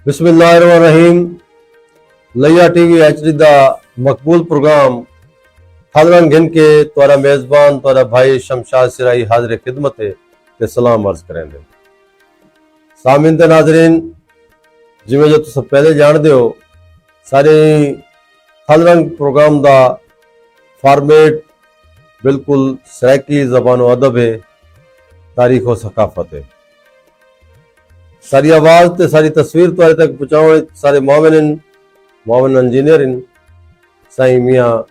बिस्मिल्लाहिर्रहमानिर्रहीम। लैया TV HD दा मकबूल प्रोग्राम हाजरान गिन के तुआरा मेजबान तुआरा भाई शमशाद सिराई हाजिर खिदमत ते सलाम अर्ज करेंदे। सामिन ते नाजरीन, जिवें जो तुस पहले जानते हो, सारे हाजरान प्रोग्राम दा फॉर्मेट बिल्कुल सराइकी ज़बान व अदब है, तारीख व सकाफत है। सारी आवाज़ ते सारी तस्वीर तुआरे तक पहुँचाओ सारे मोमिन इंजीनियर साईं मियाँ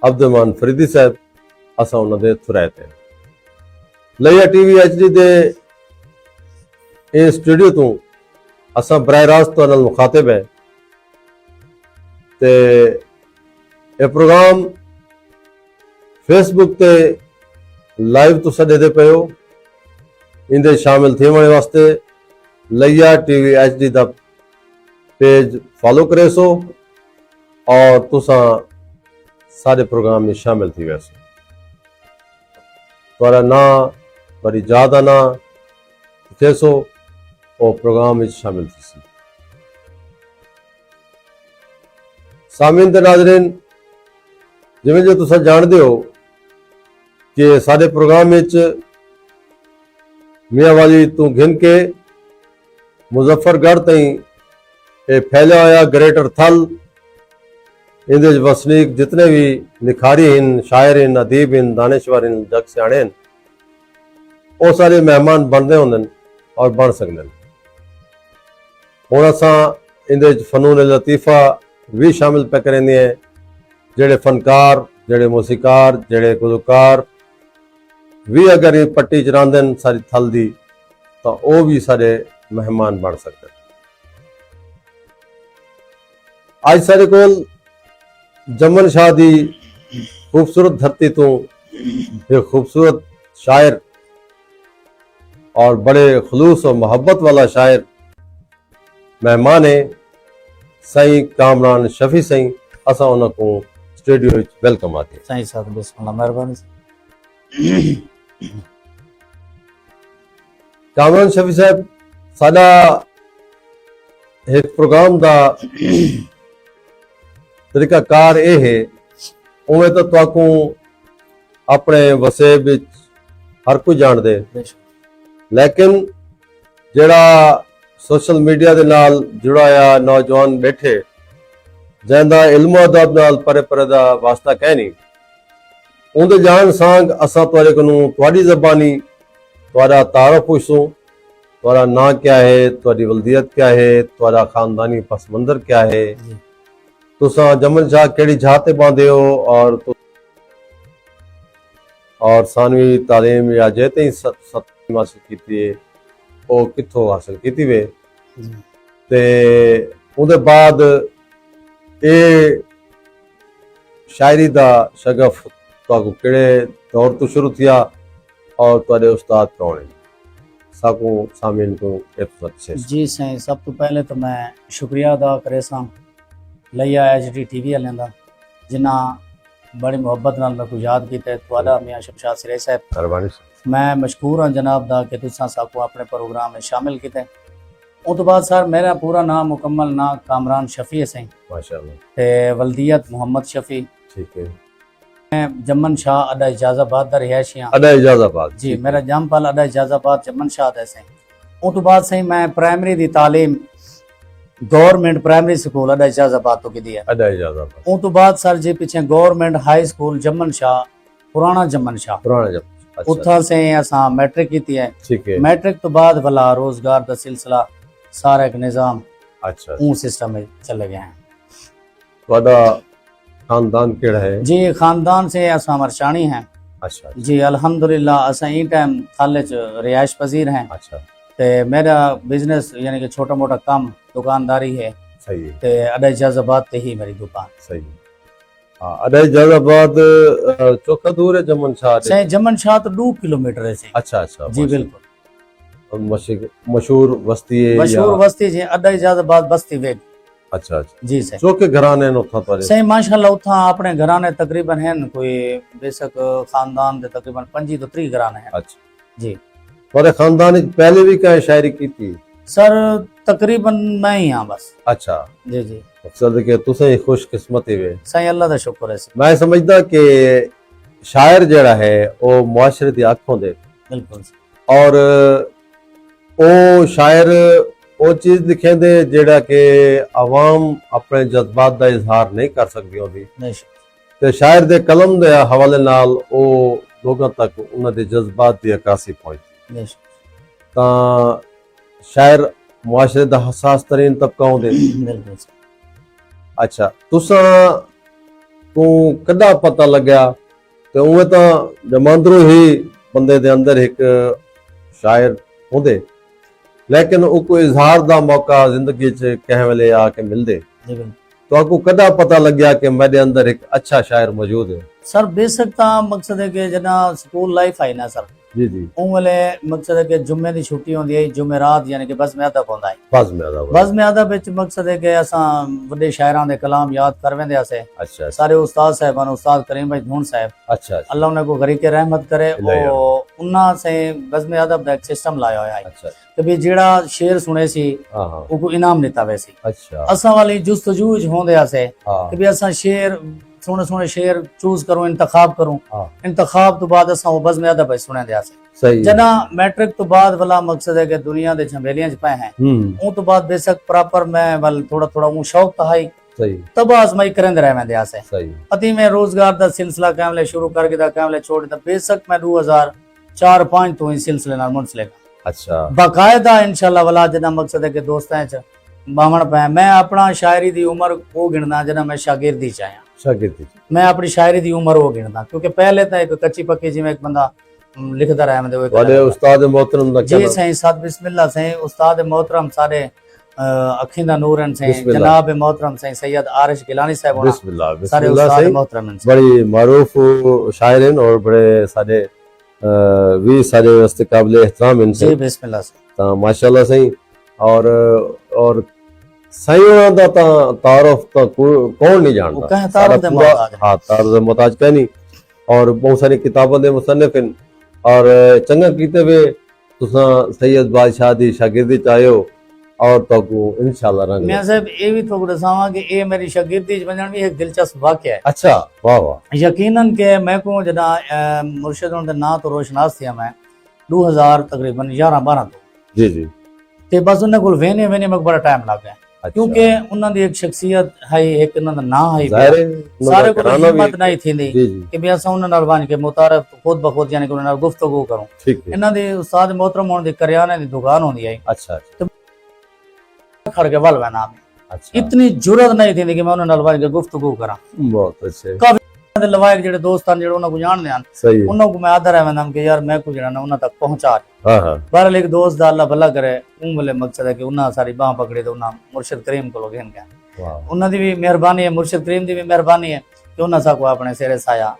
अब्दुलमान फरीदी साहब, असां उन्होंने थुराए थे। लैया टीवी एचडी दे स्टूडियो तो असां बराह रास्त तुहाडे नाल मुखातिब है ते ये प्रोग्राम फेसबुक ते लाइव तुसां ॾेदे पियो। इंदे शामिल थियण वास्ते लैया टीवी एचडी दा पेज फॉलो करे सो और तुसां सारे प्रोग्राम में शामिल थी वैसो। तुहारा नाम तुहारी जात का नाम लिखे सो और प्रोग्राम में शामिल थी सी। सामीन ते नाज़रीन, जिवें जो तुसां जानते हो कि सारे प्रोग्राम में मियाँ वाली तू घिन के मुजफ्फरगढ़ तई फैलिया होया ग्रेटर थल, इंदे वसनीक जितने भी लिखारी हैं, शायर हैं, अदीब हैं, दानिश्वर हैं, जग सियाणे हैं, वो सारे मेहमान बनते होंगे और बन सकते हैं। हुण असां इंदे फनून लतीफ़ा भी शामिल पे करेंदे हैं, जेड़े फनकार, जेड़े मूसीकार, जेड़े गुलकार भी अगर ये पट्टी चरांदे हैं सारी थल दी, तो वो भी सारे मेहमान बन सकते हैं। आज सारे कोल जमन शाह दी खूबसूरत धरती तो एक खूबसूरत शायर और बड़े खुलूस और मोहब्बत वाला शायर मेहमान है, साईं कामरान शफी साईं। असां उनको स्टूडियो वेलकम आते साईं साहब बिस्मिल्लाह मेहरबानी। कामरान शफी साहब, साडा एक प्रोग्राम का तरीकाकार यह है, उवें तो तुहाकू अपने वसे विच हर कोई जान दे, लेकिन जेड़ा सोशल मीडिया दे नाल जुड़ा या नौजवान बैठे जिंदा इल्म अदब नाल परे परे दा वास्ता कह नहीं, उनके जान सांग असां तुहाडे कोलों तुहाडी ज़बानी तुहाडा तारुफ पुछसूं। तुहाडा नां क्या है, तुहाडी वल्दियत क्या है, तुहाडा खानदानी पस मंजर क्या है, तुसां जमन शाह केड़ी जात बांधे हो और सानवी तालीम या जेते सतवीं हासिल की है वो कित्थों हासिल की वे, ते उहदे बाद ये शायरी दा शगफ तुहाकू केड़े दौर तो शुरू थिया और तुहाडे उस्ताद कौन है? साकू सामीन को जी साईं, सब तो पहले तो मैं शुक्रिया अदा करे सां लैया एचडी टीवी वालें दा, जिन्हां बड़ी मुहब्बत नाल मेरे को याद किया। तुहाडा मियाँ शमशाद सिराई साहब, मेहरबानी। मैं मशकूर हाँ जनाब दा कि तुसां साकू अपने प्रोग्राम में शामिल किया। उस तो बाद सर मेरा पूरा नाम मुकम्मल नाम कामरान शफी है साईं, माशाअल्लाह, ते वल्दियत मोहम्मद शफी। ठीक है। मैं जमन शाह अडा इजाजाबाद दा रिहायशी हाँ। अडा इजाजाबाद जी, मेरा जमपल अडा इजाजाबाद जमन शाह है साईं। उस तो बाद साईं मैं प्राइमरी दी तालीम गवर्नमेंट प्राइमरी स्कूल अडा इजाजाबाद तो की है। अडा इजाजाबाद। उस तो बाद सर जी पीछे गवर्नमेंट हाई स्कूल जमन शाह, पुराना जमन शाह, उथा से असां मैट्रिक की है। ठीक है। मैट्रिक तो बाद भला रोजगार का सिलसिला सारा एक निजाम अच्छा सिस्टम में चले गए हैं। तुहाडा खानदान केड़ा है? जी, खानदान से असां मरचानी हैं। अच्छा जी, अल्हम्दुलिल्लाह असां ई टाइम थाले च रिहाइश पजीर हैं। अच्छा, ते मेरा बिजनेस यानी कि छोटा मोटा काम दुकानदारी है। सही है। ते अडा इजाजाबाद ते ही मेरी दुकान। सही है। हाँ, अडा इजाजाबाद चोखा दूर है जमन शाह से? जमन शाह तो 2 किलोमीटर है। अच्छा अच्छा जी बिल्कुल। मशहूर बस्ती है? मशहूर बस्ती जी अडा इजाजाबाद बस्ती वेग। अच्छा अच्छा जी सही। चौके घराने ने उठा तारे? सही माशाल्लाह उठा अपने घराने तकरीबन हैं कोई बेशक खानदान दे तकरीबन 25 तो 30 घराने हैं। अच्छा जी। तुम्हारे खानदान पहले भी क्या शायरी की थी? सर तकरीबन मैं ही हाँ बस। अच्छा, जी जी मकसद कि तुसें खुशकिस्मत ही वे। साईं अल्लाह दा शुक्र है। मैं समझदा कि शायर जेड़ा है वो मुआशरे दी अख होंदे बिल्कुल और ਉਹ ਸ਼ਾਇਰ ਉਹ ਚੀਜ਼ ਲਿਖੇਂਦੇ ਜਿਹੜਾ ਕਿ ਆਵਾਮ ਆਪਣੇ ਜਜ਼ਬਾਤ ਦਾ ਇਜ਼ਹਾਰ ਨਹੀਂ ਕਰ ਸਕਦੀ ਹੁੰਦੀ बेशक ਤੇ ਸ਼ਾਇਰ ਦੇ ਕਲਮ ਦੇ ਹਵਾਲੇ ਨਾਲ ਉਹ ਲੋਕਾਂ ਤੱਕ ਉਹਨਾਂ ਦੇ ਜਜ਼ਬਾਤ ਦੀ ਅਕਾਸੀ ਪਹੁੰਚਦੀ बेशक ਤਾਂ ਸ਼ਾਇਰ ਮੁਆਸ਼ਰੇ ਦਾ ਹਸਾਸ ਤਰੀਨ ਤਬਕਾ ਹੁੰਦੇ। बिल्कुल ਅੱਛਾ, ਤੁਸਾਂ ਨੂੰ ਕਦਾ ਪਤਾ ਲੱਗਿਆ ਤੇ ਉਵੇਂ ਤਾਂ ਜਮਾਂਦਰੂ ਹੀ ਬੰਦੇ ਦੇ ਅੰਦਰ ਇੱਕ ਸ਼ਾਇਰ ਹੁੰਦੇ लेकिन कोई इजहार का मौका जिंदगी च कह वेले आके मिलदे जी बिल्कुल तो आपको कदा पता लग गया कि मेरे अंदर एक अच्छा शायर मौजूद है? सर बेशक ता मकसद है कि जना स्कूल लाइफ आई ना सर जी जी उन वाले मकसद है कि जुम्मे की छुट्टी होंदी है जुमेरात यानी कि बस में अदब होंदा है। बस में अदब बस में अदब विच मकसद है कि असां वड्डे शायरां दे कलाम याद कर वेंदे आसे। अच्छा सारे उस्ताद साहबान उस्ताद करीम भाई धून साहब अच्छा अल्लाह उन्हें को गरीके रहमत करे इलाही और उन्ना से बस में अदब दा एक सिस्टम लाया होया है अच्छा कि भी जेड़ा शेर सुने सी हाँ हाँ उनको इनाम दिता वे सी। अच्छा असां वाली जुस्तजू होंदे आसे हाँ कि भी असां शेर सोने सोने शेर चूज करूं इंतखाब करूं हाँ इंतखाब तो बाद असां वो बस में अदब सुने दे आसे। सही जना मैट्रिक तो बाद वाला मकसद है कि दुनिया दे झमेलियां च पे हैं ऊ तो बाद बेशक प्रॉपर मैं वल थोड़ा थोड़ा ऊ शौक था ही सही तब आजमाई करंद रह मैं आसे सही अति में रोजगार दा सिलसिला कामले शुरू करके दा कामले छोड़ दा बेशक मैं 2004-5 तो इस सिलसिले नाल मुंसलिक अच्छा बाकायदा इंशाल्लाह वाला जना मकसद है कि दोस्तां च बावण पे मैं अपना शायरी दी उम्र वो गिनना जना मैं शागिर्दी च आया शागिर्दी मैं अपनी शायरी दी उम्र वो गिनदा क्योंकि पहले तो एक कच्ची पक्की जिवें एक बंदा लिखदा रहा मैं वाले उस्ताद मोहतरम दा जी सही साद बिस्मिल्लाह सही उस्ताद मोहतरम सारे अखीं दा नूर हैं सही बिस्मिल्लाह। जनाब मोहतरम सही सैयद आरिश गिलानी साहब होना बिस्मिल्लाह सारे बिस्मिल्लाह उस्ताद सही मोहतरम हैं। बड़ी मारूफ शायर हैं और बड़े सारे भी सारे वास्ते काबिल एहतराम हैं जी बिस्मिल्लाह से ਤਾਂ ਮਾਸ਼ਾਅੱਲਾ ਸਹੀ ਔਰ ਸਹੀ ਉਹਨਾਂ ਦਾ ਤਾਂ ਤਾਰਫ ਤਾਂ ਕੌਣ ਨਹੀਂ ਜਾਣਦਾ वो कहें तारफ दे पूरा- मोहताज हैं। हाँ तारफ दे मोहताज कह नहीं और बहुत सारी किताबों दे मुसन्निफ हैं और चंगा कीते हुए तुसा सैयद बादशाह दी शागिर्दी च आए हो और तो इंशाल्लाह रंग मैं साहब ये भी तो दसावां कि ये मेरी शागिर्दी च वजन भी एक दिलचस्प वाकया है। अच्छा वाह वाह यकीनन के मैं को जना मुर्शिद दे नाम तो रोशनास थी मैं 2000 तकरीबन 11-12 तो जी जी ते बस उन्हें कोल वेने वेने में बड़ा टाइम लग गया अच्छा क्योंकि उन्हां दी एक शख्सियत है एक उन्हां दा नाम है जाहिर है उन्होंने सारे को कराना भी- हिम्मत नहीं थी जी जी कि भी असां उन्हां नाल बन के मुतारफ खुद ब खुद यानी कि उन्हां नाल गुफ्तगू करूं। ठीक है इन्हां दे उस्ताद मोहतरम होने दी करियाने दी दुकान होंदी है अच्छा खड़ के वल वना अच्छा इतनी जुरत नहीं थी कि मैं उन्हां नाल बन के गुफ्तगू करा। बहुत अच्छे दे लवायक जेड़े दोस्त हैं जेड़े उन्हां को जानदे हैं सही है उन्हां को मैं आदर है वंदम कि यार मैं को जेड़ा ना उन्हां तक पहुंचा हाँ हाँ बहरहाल एक दोस्त दा अल्लाह भला करे उन वाले मकसद है कि उन्हां सारी बाह पकड़ी तो उन्हां मुर्शिद करीम को लोग गया वाह उन्हां दी भी मेहरबानी है मुर्शिद करीम दी भी मेहरबानी है कि उन्हां सा को अपने सिरे साया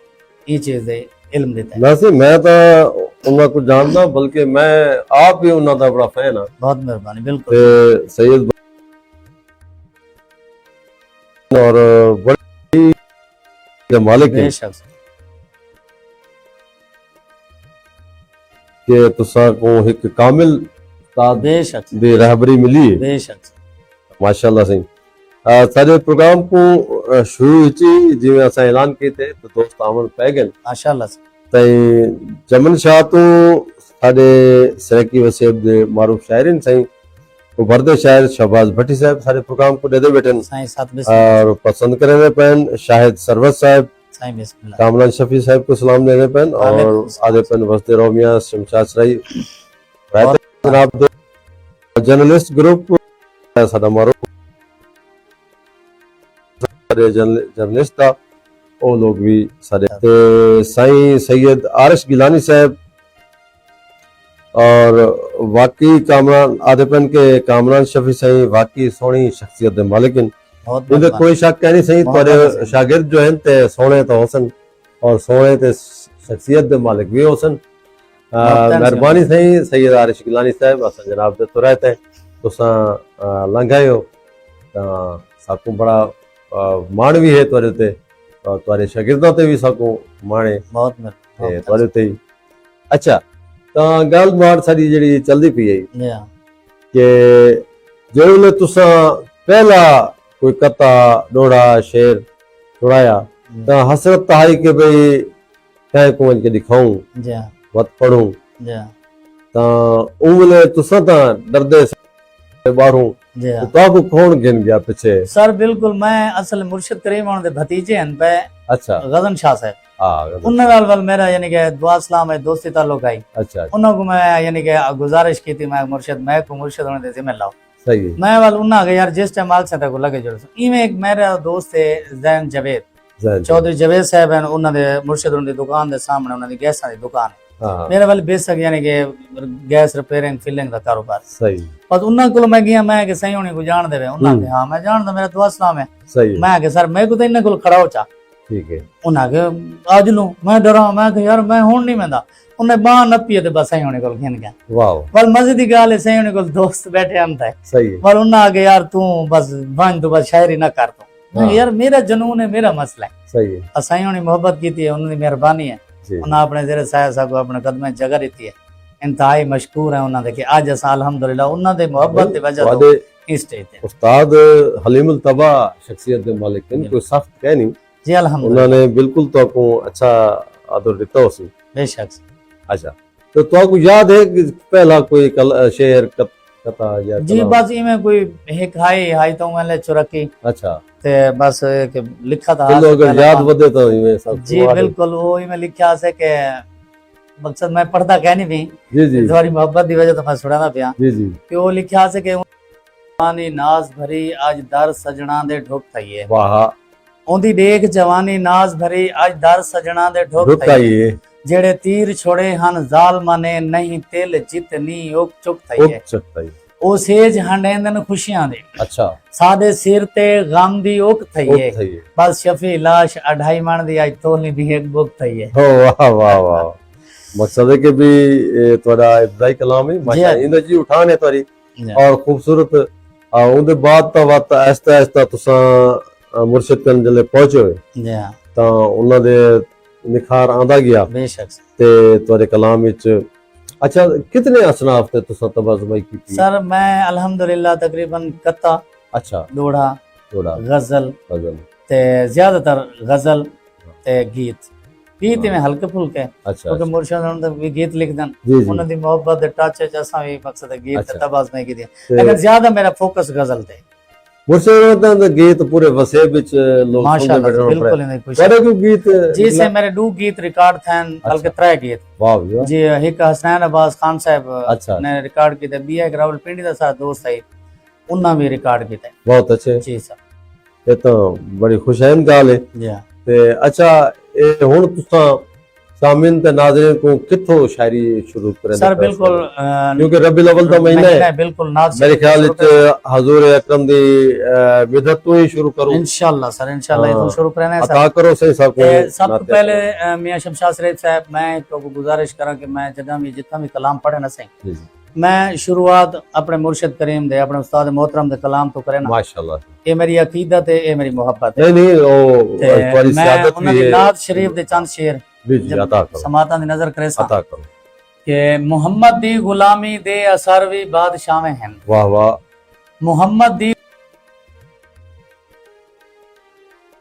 ये चीज दे इल्म देता है। वैसे मैं तो उन्हें को जानता बल्कि मैं आप भी उन्हें का बड़ा फैन हाँ बहुत मेहरबानी बिल्कुल ते सैयद और बड़ी के मालिक हैं बेशक कि तुसा को एक कामिल उस्ताद बेशक दी रहबरी मिली है बेशक माशाल्लाह सही सारे प्रोग्राम को शुरू ही जिवें असां ऐलान कीते तो दोस्त आमन पै गए माशाल्लाह से तई जमन शाह तो साडे सैकी वसेब दे मारूफ शायरीन सही उभरदे शायर शहबाज भट्टी साहब सारे प्रोग्राम को दे बैठे साईं साथ बिस्मिल्लाह और पसंद करे पैन शाहिद सरवत साहब साईं बिस्मिल्लाह कामरान शफी साहब को सलाम देने पैन और वालेकुम सलाम। आधे पैन वस्ते रोमिया शमशाद सराई जनाब दो जर्नलिस्ट ग्रुप साडा मारूफ सारे जर्नलिस्ट था वो लोग भी सारे ते साईं सैयद आरिश गिलानी साहब और वाकई कामरान आधेपन के कामरान शफी साईं वाकई सोनी शख्सियत दे मालिक हैं बहुत इनमें मेहरबानी कोई शक है नहीं सही बहुत पर बहुत शागिर्द जो हैं ते सोने तो होसन और सोने ते शख्सियत दे मालिक भी होसन बहुत मेहरबानी सही सैयद आरिश गिलानी साहब अस जनाब दे तो रहते तुसा लंघाए हो साकू बड़ा मान भी है तुआरे ते तुआरे शागिर्दां ते भी साकू माने बहुत ते मेहरबानी तुआरे ते ही अच्छा ਤਾਂ ਗੱਲਬਾਤ ਸਾਡੀ ਜਿਹੜੀ ਚੱਲਦੀ ਪਈ ਹੈ जी हाँ ਕਿ जेवले तुसा पहला कोई कथा डोड़ा शेर सुनाया तो हसरत आई के भाई कह को वंज के दिखाऊं जी हाँ, वत पढ़ूं जी हाँ, तो उमले तुसा ता डरदे से बाहरों जी हाँ। तो को कौन गिन गया पीछे? सर बिल्कुल मैं असल मुर्शिद करीम उन्होंने भतीजे हैं पे अच्छा गजन शाह साहब हाँ उन्होंने नाल वाल मेरा यानी कि दुआ सलाम है दोस्ती ताल्लुक आई अच्छा उन्होंने को मैं यानी कि गुजारिश की थी मैं मुर्शिद मैं को मुर्शिद उन्होंने जिम्मे लाओ सही है मैं वाल उन्ना के यार जिस टाइम आल से तक लगे जोड़ इमे एक मेरा दोस्त है जैन जवेद जैन चौधरी जवेद साहब हैं उन्होंने मुर्शिद उन्होंने दुकान के सामने उन्होंने गैसां दी दुकान है हाँ मेरे वाल बेसक यानी कि गैस रिपेयरिंग फिलिंग का कारोबार सही पर उन्ना को मैं गया मैं कि सही होने को जान देवे उन्ना के हाँ मैं जानदा मेरा दुआ सलाम है सही है मैं कि सर मैं को तो इन्ने को खड़ा हो चा ठीक है उन्ना के आज लूं मैं डरा मैं कि यार मैं हुन नहीं मेंदा उन्हें बाह नपी ते बस सही होने को घिन गया वाह पर मजे दी गाल है सही होने को दोस्त बैठे अंत है सही है पर उन्ना आगे यार तू बस बन तू बस शायरी ना कर तू मैं हाँ। यार मेरा जुनून है मेरा मसला है सही है असाई होनी मोहब्बत की थी उन्होंनी मेहरबानी है जी उन्हें अपने जेरे साया साहब को अपने कदम में जगह दी है इंतहाई मशकूर है उन्होंने कि आज असा अल्हम्दुलिल्लाह उन्होंने मोहब्बत की वजह तो वादे इस स्टेज पे उस्ताद हलीमुल तबा शख्सियत दे मालिक हैं कोई सख्त कह नहीं जी अल्हम्दुलिल्लाह उन्होंने बिल्कुल तो को अच्छा आदर दिता उसी बेशक अच्छा तो को याद है कि पहला कोई शेर कथा या जी कलाम? बस इमे कोई एक हाई तो मैंने चुरकी अच्छा ते बस एक लिखा था चलो अगर याद वदे तो ये सब जी बिल्कुल वो ही में लिखा से के मकसद मैं पढ़ता कह नहीं भी जी जी तुम्हारी मोहब्बत की वजह तो मैं सुनाना पिया जी जी कि वो लिखा से के जवानी नाज भरी आज दर सजना दे ठोक थईए वाह ओंदी देख जवानी नाज भरी आज दर सजना दे ठोक रुका थईए ये जेड़े तीर छोड़े हन जाल मने नहीं तिल जितनी ओक चुक थईए उप सकता है ओ सेज हंडेंदन खुशियां दे अच्छा सादे सिर ते गम दी ओक उप थईए थई बस शफी लाश अढ़ाई मन दी आज तोली भी एक बुक थईए हो वाह वाह वाह मकसद है कि भी थोड़ा इब्तदाई कलाम है माशा जी। इंदा जी उठान है तोरी और खूबसूरत उनके बाद तो बात आहिस्ता आहिस्ता तुसा मुर्शिद कन जले पहुंचे हो जी हाँ ਤਾਂ ਉਹਨਾਂ ਦੇ ਨਿਖਾਰ ਆਂਦਾ ਗਿਆ बेशक ਤੇ ਤੁਹਾਡੇ ਕਲਾਮ ਵਿੱਚ ਅੱਛਾ ਕਿਤਨੇ ਅਸਨਾਫ ਤੇ ਤੁਸੀਂ ਤਬਜ਼ਮਾਈ ਕੀਤੀ सर मैं अल्हम्दुलिल्लाह तकरीबन कत्ता ਅੱਛਾ दोड़ा ਥੋੜਾ गजल गजल ते ज्यादातर गजल ते गीत गीत में हल्के फुल्के अच्छा क्योंकि मुर्शिद उन्होंने भी गीत लिख दन जी जी उन्होंने दी मोहब्बत दे टच च असा भी मकसद है गीत अच्छा। तबाज में की दी ਤੇ लेकिन ज्यादा मेरा फोकस गजल थे ਮੁਰਸ਼ਿਦ ਦੇ ਗੀਤ ਪੂਰੇ ਵਸੇ ਵਿੱਚ ਲੋਕ ਸੁਣਦੇ माशाल्लाह ਬੈਠੇ बिल्कुल ਹੋਣ नहीं खुश ਤੁਹਾਡੇ ਕੋਈ ਗੀਤ जी से मेरे दो गीत रिकॉर्ड थे बल्कि त्रै गीत ਵਾਹ ਵੀ ਵਾਹ जी एक हसनैन अब्बास खान साहब अच्छा ने रिकॉर्ड किए बी एक रावलपिंडी का सारा दोस्त है उन्होंने भी रिकॉर्ड किए ਬਹੁਤ ਅੱਛੇ जी सर ਇਹ ਤਾਂ ਬੜੀ ਖੁਸ਼ਾਇਨ ਗੱਲ ਹੈ जी हाँ ਤੇ ਅੱਛਾ ਇਹ ਹੁਣ ਤੁਸੀਂ सामिन ते नाज़रीन को किथों शायरी शुरू करें सर बिल्कुल क्योंकि रबीउल अव्वल तो महीना है बिल्कुल नाज मेरे ख्याल विच हजूर अकरम दी विदत तो ही शुरू करूं इंशाल्लाह सर इंशाल्लाह हाँ। ये तो शुरू करना है अता सर करो सही सब को सब तो पहले मियां शमशाद शरीफ साहब मैं तो गुजारिश करा कि मैं जगह भी जितना भी कलाम पढ़े ना सही जी जी मैं शुरुआत अपने मुर्शिद करीम दे अपने उस्ताद मोहतरम दे कलाम तो करे ना माशाल्लाह ये मेरी अकीदत है ये मेरी मोहब्बत है नहीं नहीं ओ ते तुम्हारी मैं सियादत उन्हां भी दी है नात शरीफ दे चंद शेर जी जी अता करो समातां दी नजर करे सा अता करो कि मुहम्मद दी गुलामी दे असर भी बादशाह हैं वाह वाह मुहम्मद दी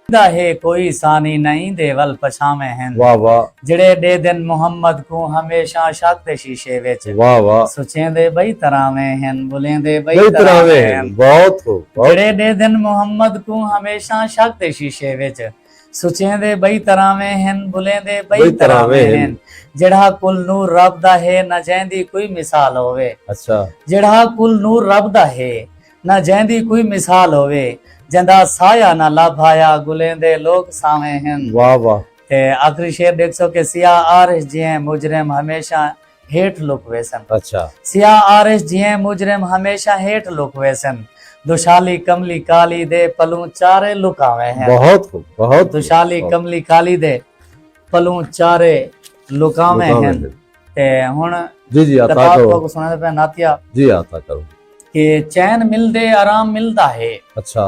दा है कोई सानी नहीं देवल पछावे हैं वाह वाह जड़े दे दिन मुहम्मद को हमेशा शक दे शीशे विच वाह वाह सुचेंदे बई तरावे हैं बुलेंदे बई कई तरह तरावे में हैं बहुत हो बहुत जड़े दे दिन मुहम्मद को हमेशा शक दे शीशे विच सुचेंदे बई तरावे हैं बुलेंदे बई तरावे हैं जड़ा कुल नूर रब दा है न जैंदी कोई मिसाल होवे अच्छा जड़ा कुल नूर रब दा है न जैंदी कोई मिसाल होवे जंदा साया ना लाभाया गुलेंदे लोग सावे हैं वाह वाह ते आखिरी शेर देख सो के सिया आरिश जिए मुजरिम हमेशा हेठ लुक वेसन अच्छा सिया आरिश जिए मुजरिम हमेशा हेठ लुक वेसन दुशाली कमली काली दे पलू चारे लुकावे हैं बहुत खूब बहुत दुशाली कमली काली दे पलू चारे लुकावे हैं ते हुन जी जी अता किताब करो को सुनाते पे नातिया जी अता करो कि चैन मिलदे आराम मिलदा है अच्छा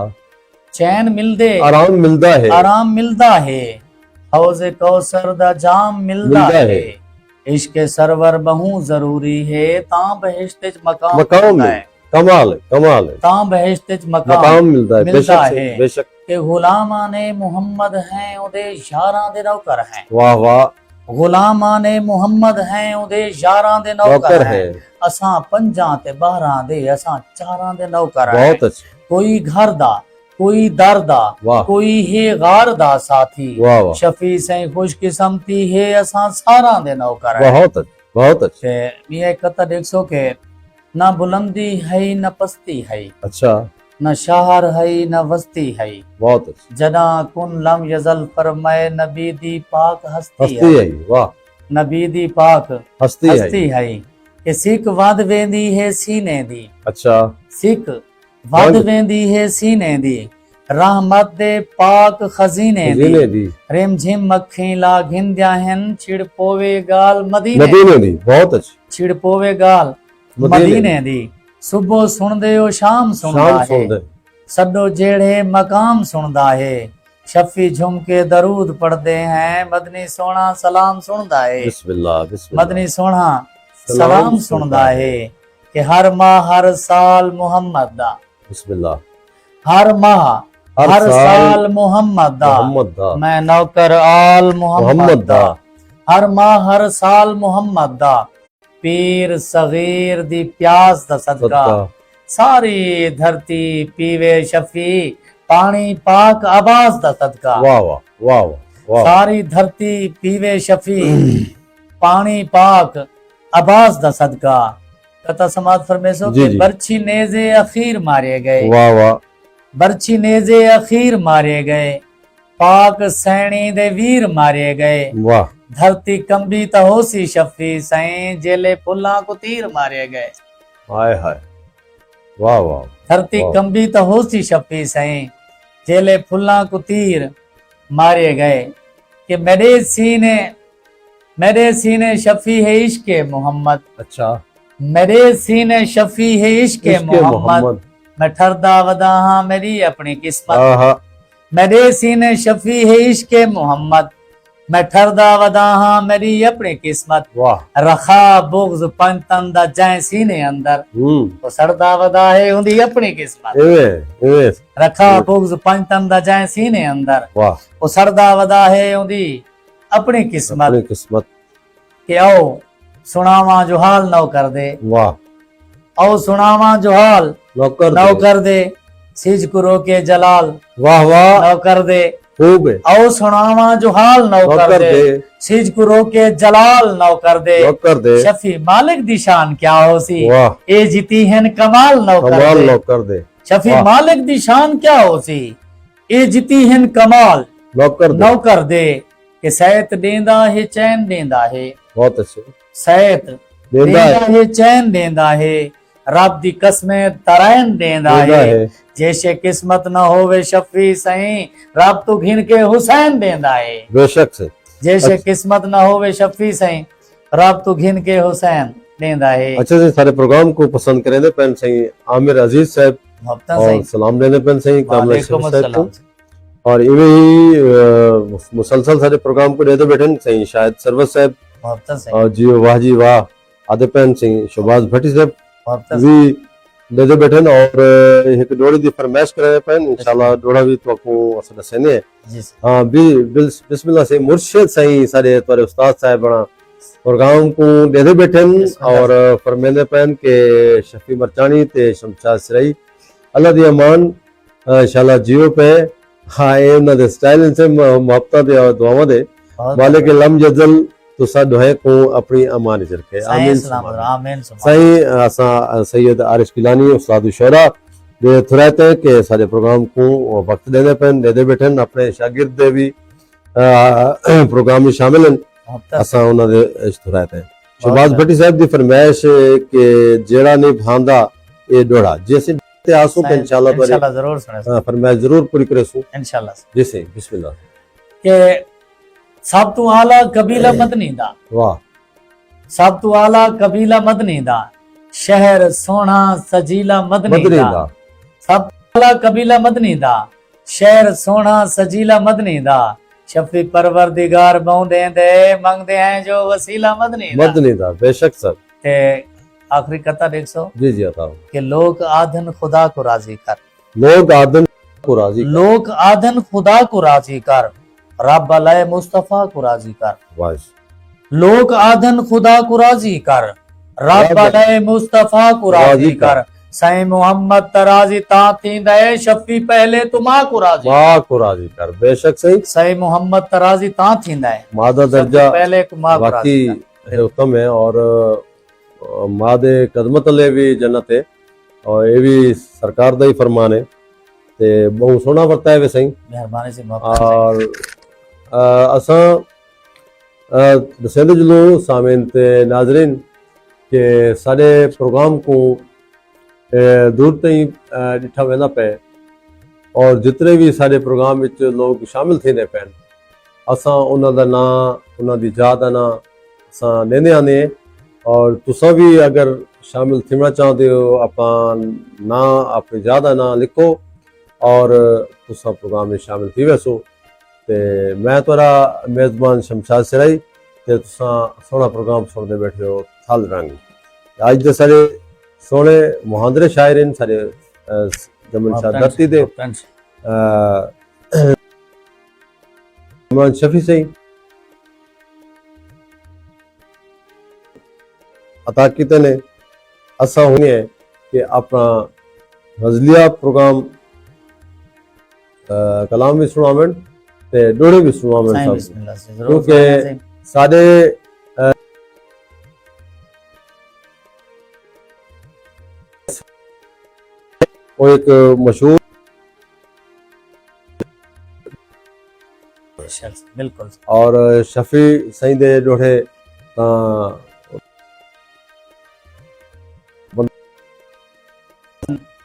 चैन मिलदे आराम मिलता है आराम मिलदा है हौज कौसर दा जाम मिलदा मिलदा है है। इश्क सरवर बहु जरूरी है ता बहिश्त च मकाम मकाम मिलदा में है कमाल है तां बहिश्त च मकाम मकाम मिलता है मिलता बेशक है से, बेशक कि गुलामां ने मुहम्मद हैं ਉਹਦੇ ਯਾਰਾਂ ਦੇ ਨੌਕਰ हैं वाह वाह ਗੁਲਾਮਾਂ ਨੇ ਮੁਹੰਮਦ हैं ਉਹਦੇ ਯਾਰਾਂ ਦੇ नौकर ਨੌਕਰ है हैं ਅਸਾਂ ਪੰਜਾਂ ਤੇ 12 ਦੇ ਅਸਾਂ ਚਾਰਾਂ ਦੇ ਨੌਕਰ हैं बहुत अच्छे ਕੋਈ ਘਰ ਦਾ ਕੋਈ ਦਰ ਦਾ वाह ਕੋਈ ਹੈ ਗਾਰ ਦਾ ਸਾਥੀ वाह वाह ਸ਼ਫੀ ਸੈਂ ਖੁਸ਼ਕਿਸਮਤੀ ਹੈ ਅਸਾਂ ਸਾਰਾਂ ਦੇ ਨੌਕਰ हैं बहुत अच्छे बहुत अच्छे ਤੇ ਇਹ ਕਤ ਦੇਖੋ ਕਿ ना बुलंदी है न पस्ती है अच्छा न शहर है न वस्ती है बहुत अच्छे जना कुन लम यजल फरमाए नबी दी पाक हस्ती हस्ती है है वाह नबी दी पाक हस्ती हस्ती है है कि सिख वध वेंदी है सीने दी अच्छा सिख वध वध वेंदी है सीने दी रहमत दे पाक खजीने दी जीने दी रिम झिम मक्खी ला घिंद्या हन छिड़ पोवे गाल मदीने मदीने दी बहुत अच्छे छिड़ पोवे गाल ਮਦੀਨੇ ਦੀ ਸੁਬਹ ਸੁਣਦੇ ਹੋ ਸ਼ਾਮ ਸੁਣਦਾ शाम ਹੈ सुन दे ਸੱਡੋ ਜਿਹੜੇ ਮਕਾਮ ਸੁਣਦਾ ਹੈ ਸ਼ਫੀ ਝੁਮ ਕੇ ਦਰੂਦ ਪੜਦੇ ਹੈ ਮਦਨੀ ਸੋਹਣਾ ਸਲਾਮ ਸੁਣਦਾ ਹੈ बिस्मिल्लाह बिस्मिल्लाह ਮਦਨੀ ਸੋਹਣਾ ਸਲਾਮ ਸੁਣਦਾ ਹੈ ਕਿ ਹਰ ਮਾਹ ਹਰ ਸਾਲ ਮੁਹੰਮਦ ਦਾ बिस्मिल्लाह ਹਰ ਮਾਹ हर ਹਰ साल ਸਾਲ ਮੁਹੰਮਦ ਦਾ मोहम्मद दा ਮੈਂ ਨੌਕਰ ਆਲ ਮੁਹੰਮਦ मोहम्मद ਦਾ दा ਹਰ ਮਾਹ ਹਰ ਸਾਲ ਮੁਹੰਮਦ ਦਾ पीर सगीर दी प्यास दा सदका सदका सारी धरती पीवे शफी पानी पाक आवाज दा सदका वाह वाह वाह वाह वाह सारी धरती पीवे शफी पानी पाक आवाज दा सदका कथा समाज फरमेसो जी, के जी। बरछी नेजे अखीर मारे गए वाह वाह बरछी नेजे अखीर मारे गए पाक सैनी दे वीर मारे गए वाह धरती कंबी तो होसी शफी सैं जेले फुल्ला को तीर मारे गए हाय हाय वाह वाह धरती वाह। कंबी तो होसी शफी सैं जेले फुल्ला को तीर मारे गए कि मेरे सीने शफी है इश्क मोहम्मद अच्छा मेरे सीने शफी है इश्क इश्क़ मोहम्मद मैं ठरदा वदा हाँ मेरी अपनी किस्मत आहा मेरे सीने शफी है इश्क मोहम्मद मैं ठरदा वदा हाँ मेरी अपनी किस्मत वाह रखा बुग्ज पंतन दा जै सीने अंदर तो सड़दा वदा है उंदी अपनी किस्मत इवे रखा बुग्ज पंतन दा जै सीने अंदर वाह तो सड़दा वदा है उंदी अपनी किस्मत अपनी किस्मत के आओ सुनावा जो हाल नौ कर दे वाह आओ सुनावा जो हाल नौकर नौ दे। कर दे सिज कुरो के जलाल वाह वाह नौ कर दे खूब है आओ सुनावा जो हाल नौ कर नौकर दे दे सिज कुरो के जलाल नौ कर दे नौकर दे शफी मालिक दी शान क्या होसी वाह ए जीती हन कमाल नौ कर कमाल दे नौकर दे शफी वाह। मालिक दी शान क्या होसी ए जीती हन कमाल नौकर दे नौ कर दे कि सैत देंदा है चैन देंदा है बहुत अच्छे सैत देंदा देंदा है चैन देंदा है रब दी कसमें तरैन देंदा देंदा है है जैसे किस्मत न होवे शफी सही रब तो घिन के हुसैन देंदा है बेशक से जैसे किस्मत न होवे शफी सही रब तो घिन के हुसैन देंदा है अच्छे से सारे प्रोग्राम को पसंद करें दे पेन सही आमिर अजीज साहब हफ्ता और सही सलाम देने पेन सही कामला वालेकुम साहब को अस्सलाम और इवे ही मुसलसल सारे प्रोग्राम को देते बैठे सही शायद सरवत साहब हफ्ता सही और जी वाह जी वाह आदे पेन सही शहबाज भट्टी साहब हफ्ता भी देते बैठे और एक डोड़ी दी फरमाइश करे पेन इंशाल्लाह डोड़ा भी तो को असल सने जी हाँ बिस्मिल्लाह से मुर्शिद सही सारे तुम्हारे उस्ताद साहब बना प्रोग्राम को देते बैठे और फरमाने पेन के शफी मरचानी ते शमशाद सिराई अल्लाह दी अमान इंशाल्लाह जियो पे हाँ ये ना दे स्टाइल से मोहब्बत दे और दुआवां दे वाले के लम जजल तुसा दुहे को अपनी अमान इच रखे आमीन आमीन सही असा सैयद आरिश किलानी उस्ताद शोरा दे थुराते के सारे प्रोग्राम को वक्त देने पेन दे बैठे अपने शागिर्द दे भी प्रोग्राम में शामिल हैं असा उन्हां दे थुराते शहबाज भट्टी साहब दी फरमाइश के जेड़ा नहीं भांदा ए डोड़ा जैसे ते आसू पे इंशाल्लाह इंशाल्लाह जरूर सुने फरमाइश जरूर पूरी करे सु इंशाल्लाह जैसे बिस्मिल्लाह के सब तो आला कबीला मदनी दा वाह सब तो आला कबीला मदनी दा शहर सोना सजीला मदनी मदनी दा दा सब तो आला कबीला मदनी दा शहर सोना सजीला मदनी दा शफी परवरदिगार बौंदे दे मंगदे हैं जो वसीला मदनी दा मदनी दा बेशक सर ते आखिरी कता देख सो जी जी अता कि लोग आधन खुदा को राजी कर, लोग आदम को राजी कर। लोग आधन खुदा को राजी कर, रब अलय मुस्तफा को राजी कर। वाश लोग आधन खुदा को राजी कर, रब अलय मुस्तफा को राजी कर। सही मोहम्मद तराजी ता थींदे शफी पहले तुमा को राजी, मां को राजी कर। बेशक सही सही मोहम्मद तराजी ता थींदे मादा दर्जा पहले कुमा को बाकी राजी कर। है उत्तम है और मादे कदम तले भी जन्नत है और ये भी सरकार दा ही फरमान है ते बहुत सोहना वरता है वे सही। मेहरबानी से मोहब्बत और असां दसेंदे जलो सामिन ते नाजरीन के साडे प्रोग्राम को दूर ताईं ॾिठा वेंदा पे और जितने भी साडे प्रोग्राम विच लोग शामिल थींदे पैन असां उन्हां दा नां उन्हां दी जात दा नां असां लेंदे आने और तुसां भी अगर शामिल थीना चाहते हो अपना नां अपनी जात दा नां लिखो और तुसां प्रोग्राम में शामिल थी वैसो ते मैं तुहाड़ा मेज़बान शमशाद सिराई ते तुसां सोहना प्रोग्राम सुनदे बैठे हो थल रंग। अज दे सारे सोहने मुहांदरे शायर इन सारे जमन शाह धरती दे इमरान शफी सही अता किते ने असा हुए है कि अपना गजलिया प्रोग्राम कलाम भी सुनावन ते डोड़े भी सुनावन सब क्योंकि साडे वो एक मशहूर बिल्कुल और शफी सही दे डोड़े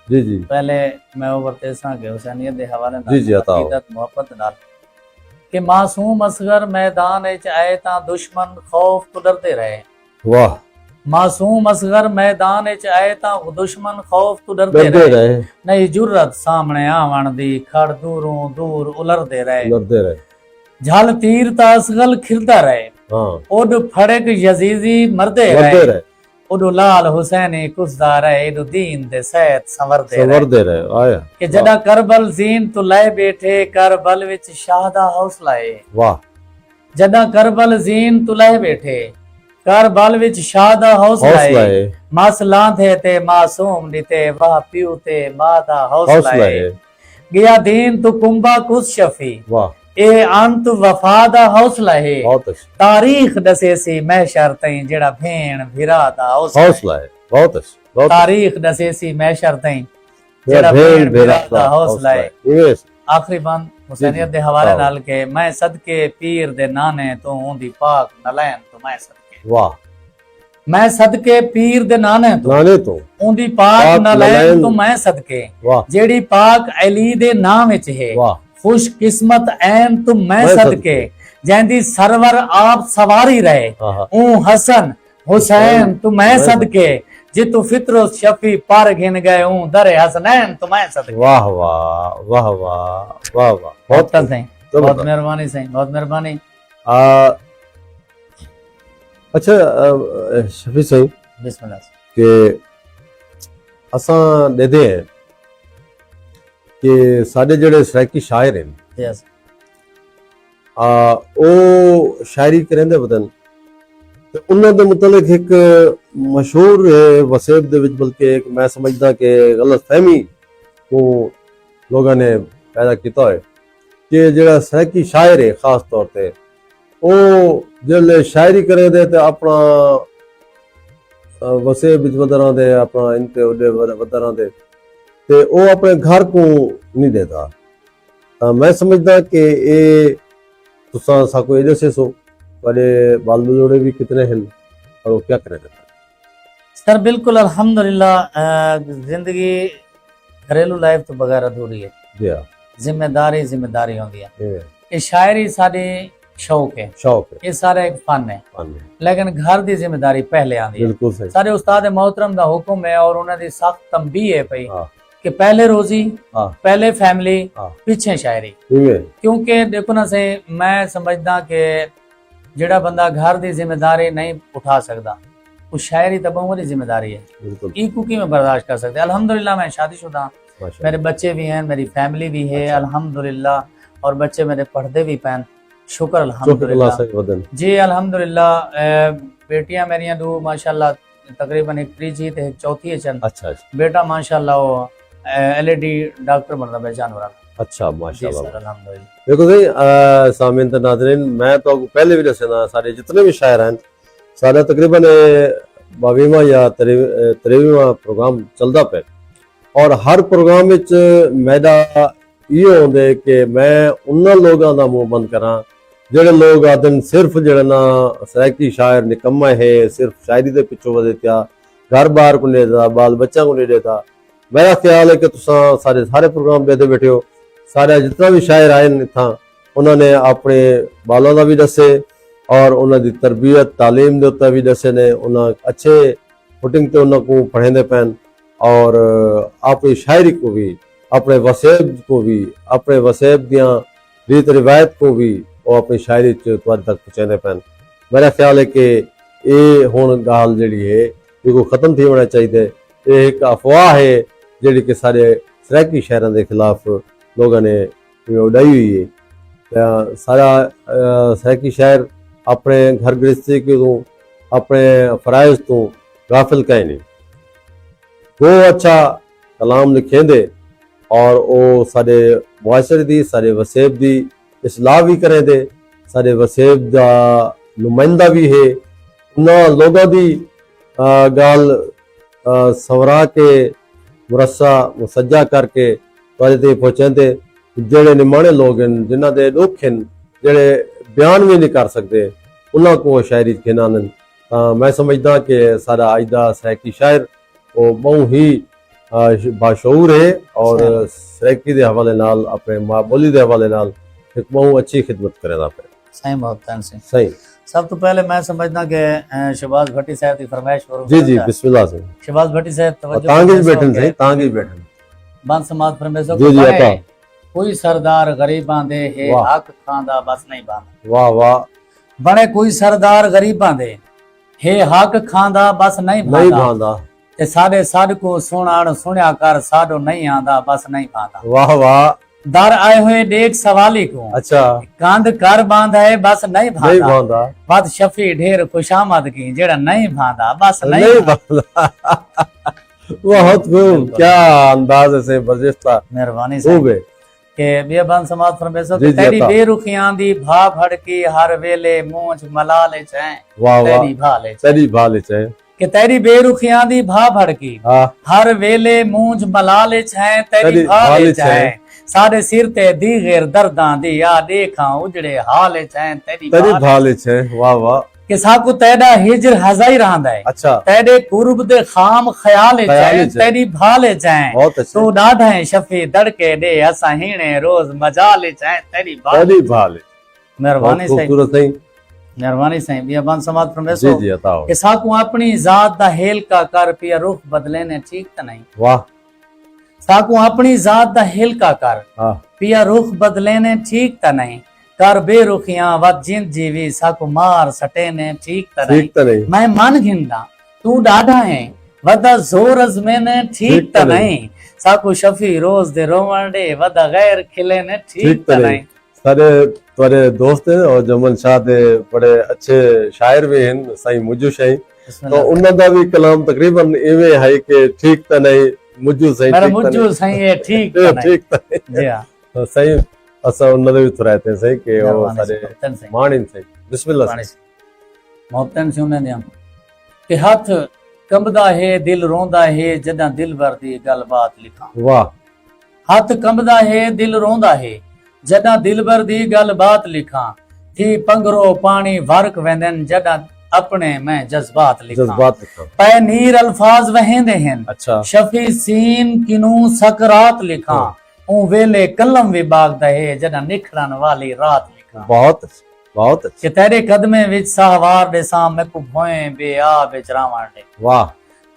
जी जी पहले मैं वो बरते सा के हुसैनियत दे हवाले नाल जी जी अताओ मोहब्बत नाल कि मासूम असगर मैदान विच आए ता दुश्मन खौफ तो डरते रहे। वाह मासूम असगर मैदान विच आए ता दुश्मन खौफ तो डरते रहे। नहीं जुर्रत सामने आवन दी खड़ दूरों दूर उलरदे रहे। झल तीर ता असगल खिरदा रहे। हां ओड फड़क यजीजी मरदे रहे। ओडो लाल हुसैनी कुसदा रहे। एडो दीन दे सैत संवरदे रहे। आया कि जदा करबल जीन तो लय बैठे करबल विच शाहदा हौसला है। वाह जदा करबल जीन तो लय बैठे करबल विच शाहदा हौसला है। मासलां थे ते मासूम दिते वाह पियो ते मादा हौसला है। गया दीन तो कुंबा कुस शफी वाह ए अंत वफादा हौसला है। तारीख दसे सी महशर तई जेड़ा भेण भिरा दा हौसला है। बहुत अच्छा तारीख दसे सी महशर तई जेड़ा भेण भिरा दा हौसला है। आखिरी बंद हुसैनियत दे हवाले नाल के मैं सदके पीर दे नाने तो ओंदी पाक नलैन तो मैं सदके वाह मैं सदके पीर दे नाने तो ओंदी पाक नलैन तो मैं सदके जेड़ी पाक अली दे नाम विच है। खुश किस्मत ऐन तुम मैं सदके जैंदी सरवर आप सवारी रहे। ऊ हसन हुसैन तुम मैं सदके जितु फित्रो शफी पार गिन गए ऊ दरे हसनैन तुम मैं सदके। वाह वाह वाह वाह वाह वाह बहुत सही बहुत मेहरबानी सही बहुत मेहरबानी। अच्छा शफी सही बिस्मिल्लाह के असां देदे हैं कि साडे जेड़े सराइकी शायर हैं ओ शायरी करेंदे बदन ते उन्हां दे मुतलक एक मशहूर वसेब दे विच बल्कि एक मैं समझदा कि गलत फहमी को लोगों ने पैदा किया है कि जेड़ा सराइकी शायर है खास तौर पे ओ जेल्ले शायरी करे दे ते अपना वसेब विच वदरां दे अपना इनते ओडे वदरां दे ते वो अपने घर को नहीं देता। तो मैं समझदा कि ये तुसा साको एजे से सो बड़े बाल बलोड़े भी कितने हैं और वो क्या करे देता। सर बिल्कुल अल्हम्दुलिल्लाह जिंदगी घरेलू लाइफ तो बगैर अधूरी है। जिम्मेदारी होंदी है। ये शायरी साडी शौक है ये सारा एक फन है लेकिन घर दी जिम्मेदारी पहले आंदी है। सारे उस्ताद मोहतरम दा हुक्म है और उन्हां दी सख्त तंबीह है पई कि पहले रोजी पहले फैमिली पीछे शायरी। क्योंकि देखो ना से मैं समझदा कि जेड़ा बंदा घर दी जिम्मेदारी नहीं उठा सकता वो शायरी तो बहुत बड़ी जिम्मेदारी है, बिल्कुल ई कुकी में बर्दाश्त कर सकते। अल्हम्दुलिल्लाह मैं शादीशुदा, माशा मेरे बच्चे भी हैं, मेरी फैमिली भी है अल्हम्दुलिल्लाह, और बच्चे मेरे पढ़ते भी पैन, शुक्र शुक्र अल्हम्दुलिल्लाह से वदन जी अल्हम्दुलिल्लाह। बेटियां मेरियां दो माशाल्लाह तकरीबन एक त्री जी ते एक चौथी है चन। अच्छा बेटा माशाल्लाह वो एलईडी डॉक्टर बनदा है जानवरां दा। अच्छा जी माशाल्लाह सर अल्हम्दुलिल्लाह। देखो जी सामिन ते नाज़रीन मैं तो आपको पहले भी दसे ना सारे जितने भी शायर हैं सारा तकरीबन 22वां या 23वां प्रोग्राम चलदा पे और हर प्रोग्राम विच मेरा ये होंदे कि मैं उन्हां लोगां दा मुंह बंद करां जेड़े लोग आदन सिर्फ जेड़ा ना सराइकी शायर निकम्मा है सिर्फ शायरी दे पिछो वधे पिया घर बार को नहीं देता बाल बच्चा को नहीं देता। मेरा ख्याल है कि तुसा सारे सारे प्रोग्राम देते बैठे हो सारे जितना भी शायर आए इत्थां उन्होंने अपने बालों का भी दसे और उन्होंने तरबियत तालीम के उत्ते भी दसे ने उन्हें अच्छे फुटिंग ते उन्होंने पढ़ेंदे पैन और अपनी शायरी को भी अपने वसेब को भी अपने वसेब दियां रीत रिवायत को भी वो अपनी शायरी तक पहुँचाते पैन। मेरा ख्याल है कि ये हुण गाल जी है ये खत्म थी होना चाहिए। ये एक अफवाह है जी कि सारे सराइकी शहरों के खिलाफ लोगों ने उड़ाई हुई है। सारा सराइकी शहर अपने घर गृहस्थी के तो अपने फराइज तो गाफिल कहीं नहीं वो अच्छा कलाम लिखेंदे और वो सारे मुआशरे दी सारे वसेब दी इसलाह भी करें दे सारे वसेब का नुमाइंदा भी है उन्होंने लोगों की गाल सवरा के मुरस्सा मुसज्जा करके ते पहुँचाते जेड़े निमाणे लोग हैं जिन्हों के दुख हैं जेड़े बयान भी नहीं कर सकते उन्होंने को शायरी खिनान। मैं समझदा कि सारा अज का सराइकी शायर वो बहुत ही बाशऊर है और सराइकी के हवाले नाल अपने माँ बोली के हवाले नाल एक बहुत अच्छी खिदमत करेगा पे सही बहुत सही। सब तो पहले मैं समझना कि शहबाज भट्टी साहब की फरमाइश करूं। जी जी बिस्मिल्लाह से शहबाज भट्टी साहब तवज्जो तांगे बैठन सही तांगे बैठन बंद समाज फरमाइश जी जी अता कोई सरदार गरीबां दे है हक खांदा बस नहीं बांदा। वाह वाह बने कोई सरदार गरीबां दे है हक खांदा बस नहीं बांदा ते साडे साड को सुनाण सुनिया कर साडो नहीं आंदा बस नहीं बांदा। वाह वाह दर आए हुए देख सवाली को अच्छा कांद कर बांधा है बस नहीं बांधा बात शफी ढेर खुशामद की जेड़ा नहीं बांधा बस नहीं बांधा। बहुत खूब क्या अंदाज से बर्जिश्ता मेहरबानी से के बेबन समाज फरमेसो के तेरी बेरुखियां दी भा भड़की हर वेले मूंछ मला ले चाहे तेरी भा ले चाहे कि तेरी बेरुखियां दी भा भड़की हर वेले मूंछ मला ले चाहे तेरी भा ले चाहे सारे सिर ते दी गैर दर्दां दी या देखा उजड़े हाल चाहे तेरी भा ले चाहे। वाह वाह कि साकू तेरा हिजर हजाई रहंदा है अच्छा तेरे कुर्ब दे खाम ख्याल चाहे तेरी भा ले चाहे तू डाढ़ा है शफी दड़के दे असा हीने रोज मजा ले चाहे तेरी भा ले। मेहरबानी सही मेहरबानी सही बियाबान समाज परमेश्वर जी जी बताओ कि साकू अपनी जात दा हेल का कर पिया रुख बदले ने ठीक त नहीं। वाह साकू अपनी जात दा हिल का कर पिया रुख बदले ने ठीक त नहीं कर बेरुखियां वत जिंद जीवी साकू मार सटे ने ठीक त नहीं। मैं मन घिंदा तू डाढ़ा है वदा जोर अजमे ने ठीक त नहीं साकू शफी रोज दे रोवण दे वदा गैर खिले ने ठीक त नहीं। सारे तुम्हारे दोस्त हैं और जमन शाह दे बड़े अच्छे शायर भी हैं सही मुझू शाही तो उन्हां दा भी कलाम तकरीबन इवें है कि ठीक त नहीं मुझू सही मेरा मुझू सही है ठीक त नहीं ठीक त नहीं जी हां सही असा उन्हां दे भी थराते सही कि वो सारे मानिन सही बिस्मिल्लाह मोहब्बतन से उन्हां दे कि हाथ कंबदा है दिल रोंदा है जदा दिल भर दी गल बात लिखा। वाह हाथ कंबदा है दिल रोंदा है जदा दिल भर दी गल बात लिखा थी पंगरो पानी वर्क वेंदन जदा अपने मैं जज्बात लिखा पै नीर अल्फाज वहेंदे हैं अच्छा शफी सीन किनू सकरात लिखा ऊ वेले कलम विभाग दहे जदा निखरन वाली रात लिखा। बहुत बहुत कि तेरे कदमे विच साहवार दे साम मैं को भोए बेआ बेचरावण दे। वाह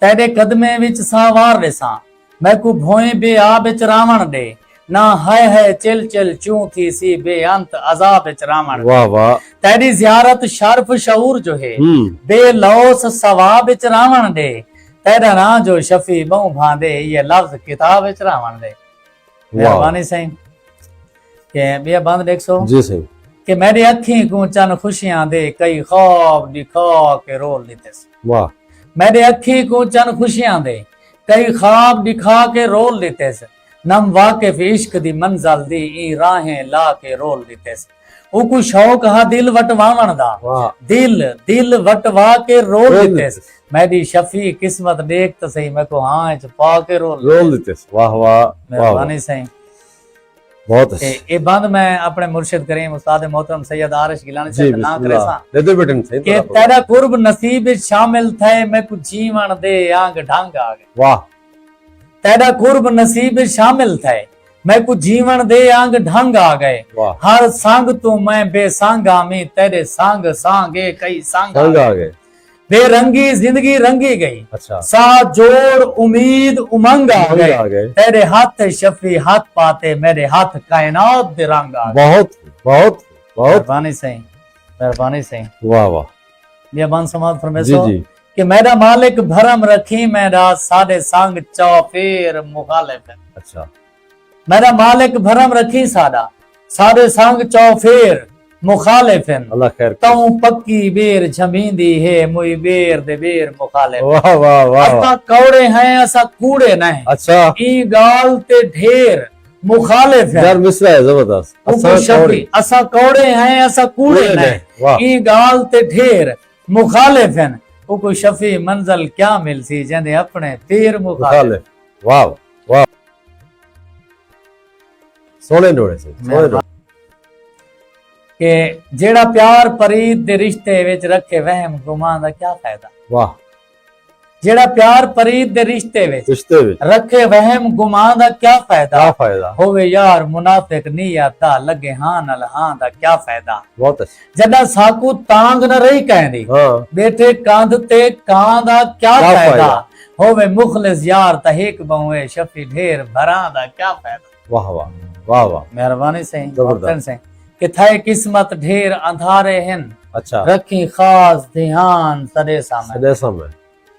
तेरे कदमे विच साहवार दे साम मैं को भोए बेआ बेचरावण दे ना है चिल चिल चूं थी सी बेअंत अजाब विच रावण वाह वाह तेरी जियारत शर्फ शऊर जो है बेलौस सवाब विच रावण दे तेरा ना जो शफी बहु भांदे ये लफ्ज किताब विच रावण दे मेहरबानी सही के बिया बंद देखो जी सही कि मेरी अखी को चन खुशियां दे कई ख्वाब दिखा के रोल देते वाह मेरे अखी को चन खुशियां दे कई ख्वाब दिखा के रोल देते नम वाकिफ इश्क दी मंजल दी ई राहें ला के रोल देते उकु शौक हा दिल वटवावण दा दिल दिल वटवा के रोल देते मेरी शफी किस्मत देख तो सही मैं को हां च पा के रोल देते वाह वाह मेहरबानी सही बहुत ये बंद मैं अपने मुर्शिद करीम उस्ताद मोहतरम सैयद आरिश गिलानी से ना करे सा दे दो बेटन सही के तेरा कुर्ब नसीब विच शामिल थे मैं को जीवन दे आंग ढंग आ गए वाह तेरा कुर्ब नसीब विच शामिल थे मैं को जीवन दे आंग ढंग आ गए हर संग तू मैं बेसंग आमी तेरे संग सांगे कई संग आ गए बेरंगी जिंदगी रंगी गई अच्छा साथ जोड़ उम्मीद उमंग आ गए तेरे हाथ शफी हाथ पाते मेरे हाथ कायनात दे रंग आ गए बहुत बहुत बहुत मेहरबानी से वाह वाह ये बन समाज फरमाइश जी जी कि मेरा मालिक भरम रखी मेरा सादे संग चौफेर मुखालिफ है अच्छा मेरा मालिक भरम रखी सादा सादे संग चौफेर मुखालिफ है अल्लाह खैर तू पक्की बेर जमींदी है मुई बेर दे बेर मुखालिफ वाह वाह वाह असा कौड़े हैं असा कूड़े नहीं अच्छा ई गाल ते ढेर मुखालिफ है यार मिसरा है जबरदस्त असा कौड़े हैं असा कूड़े नहीं ई गाल ते ढेर मुखालिफ है उको शफी मंजिल क्या मिलसी जंदे अपने पैर मुखालिफ वाह वाह सोने डोड़े से सोने के जेड़ा प्यार परीत दे रिश्ते विच रखे वहम गुमान दा क्या फायदा वाह जेड़ा प्यार परीत दे रिश्ते विच रखे वहम गुमान दा क्या फायदा होवे यार मुनाफिक नियता लगे हां नल हां दा क्या फायदा बहुत अच्छा जदा साकू तांग न रही कहंदी बेटे कांध ते कां दा क्या फायदा होवे मुखलिस यार तहीक बहुए शफी ढेर भरा दा क्या फायदा वाह वाह वाह वाह मेहरबानी से जबरदस्त से कि थे किस्मत ढेर अंधारे हैं अच्छा रखी खास ध्यान सदे समय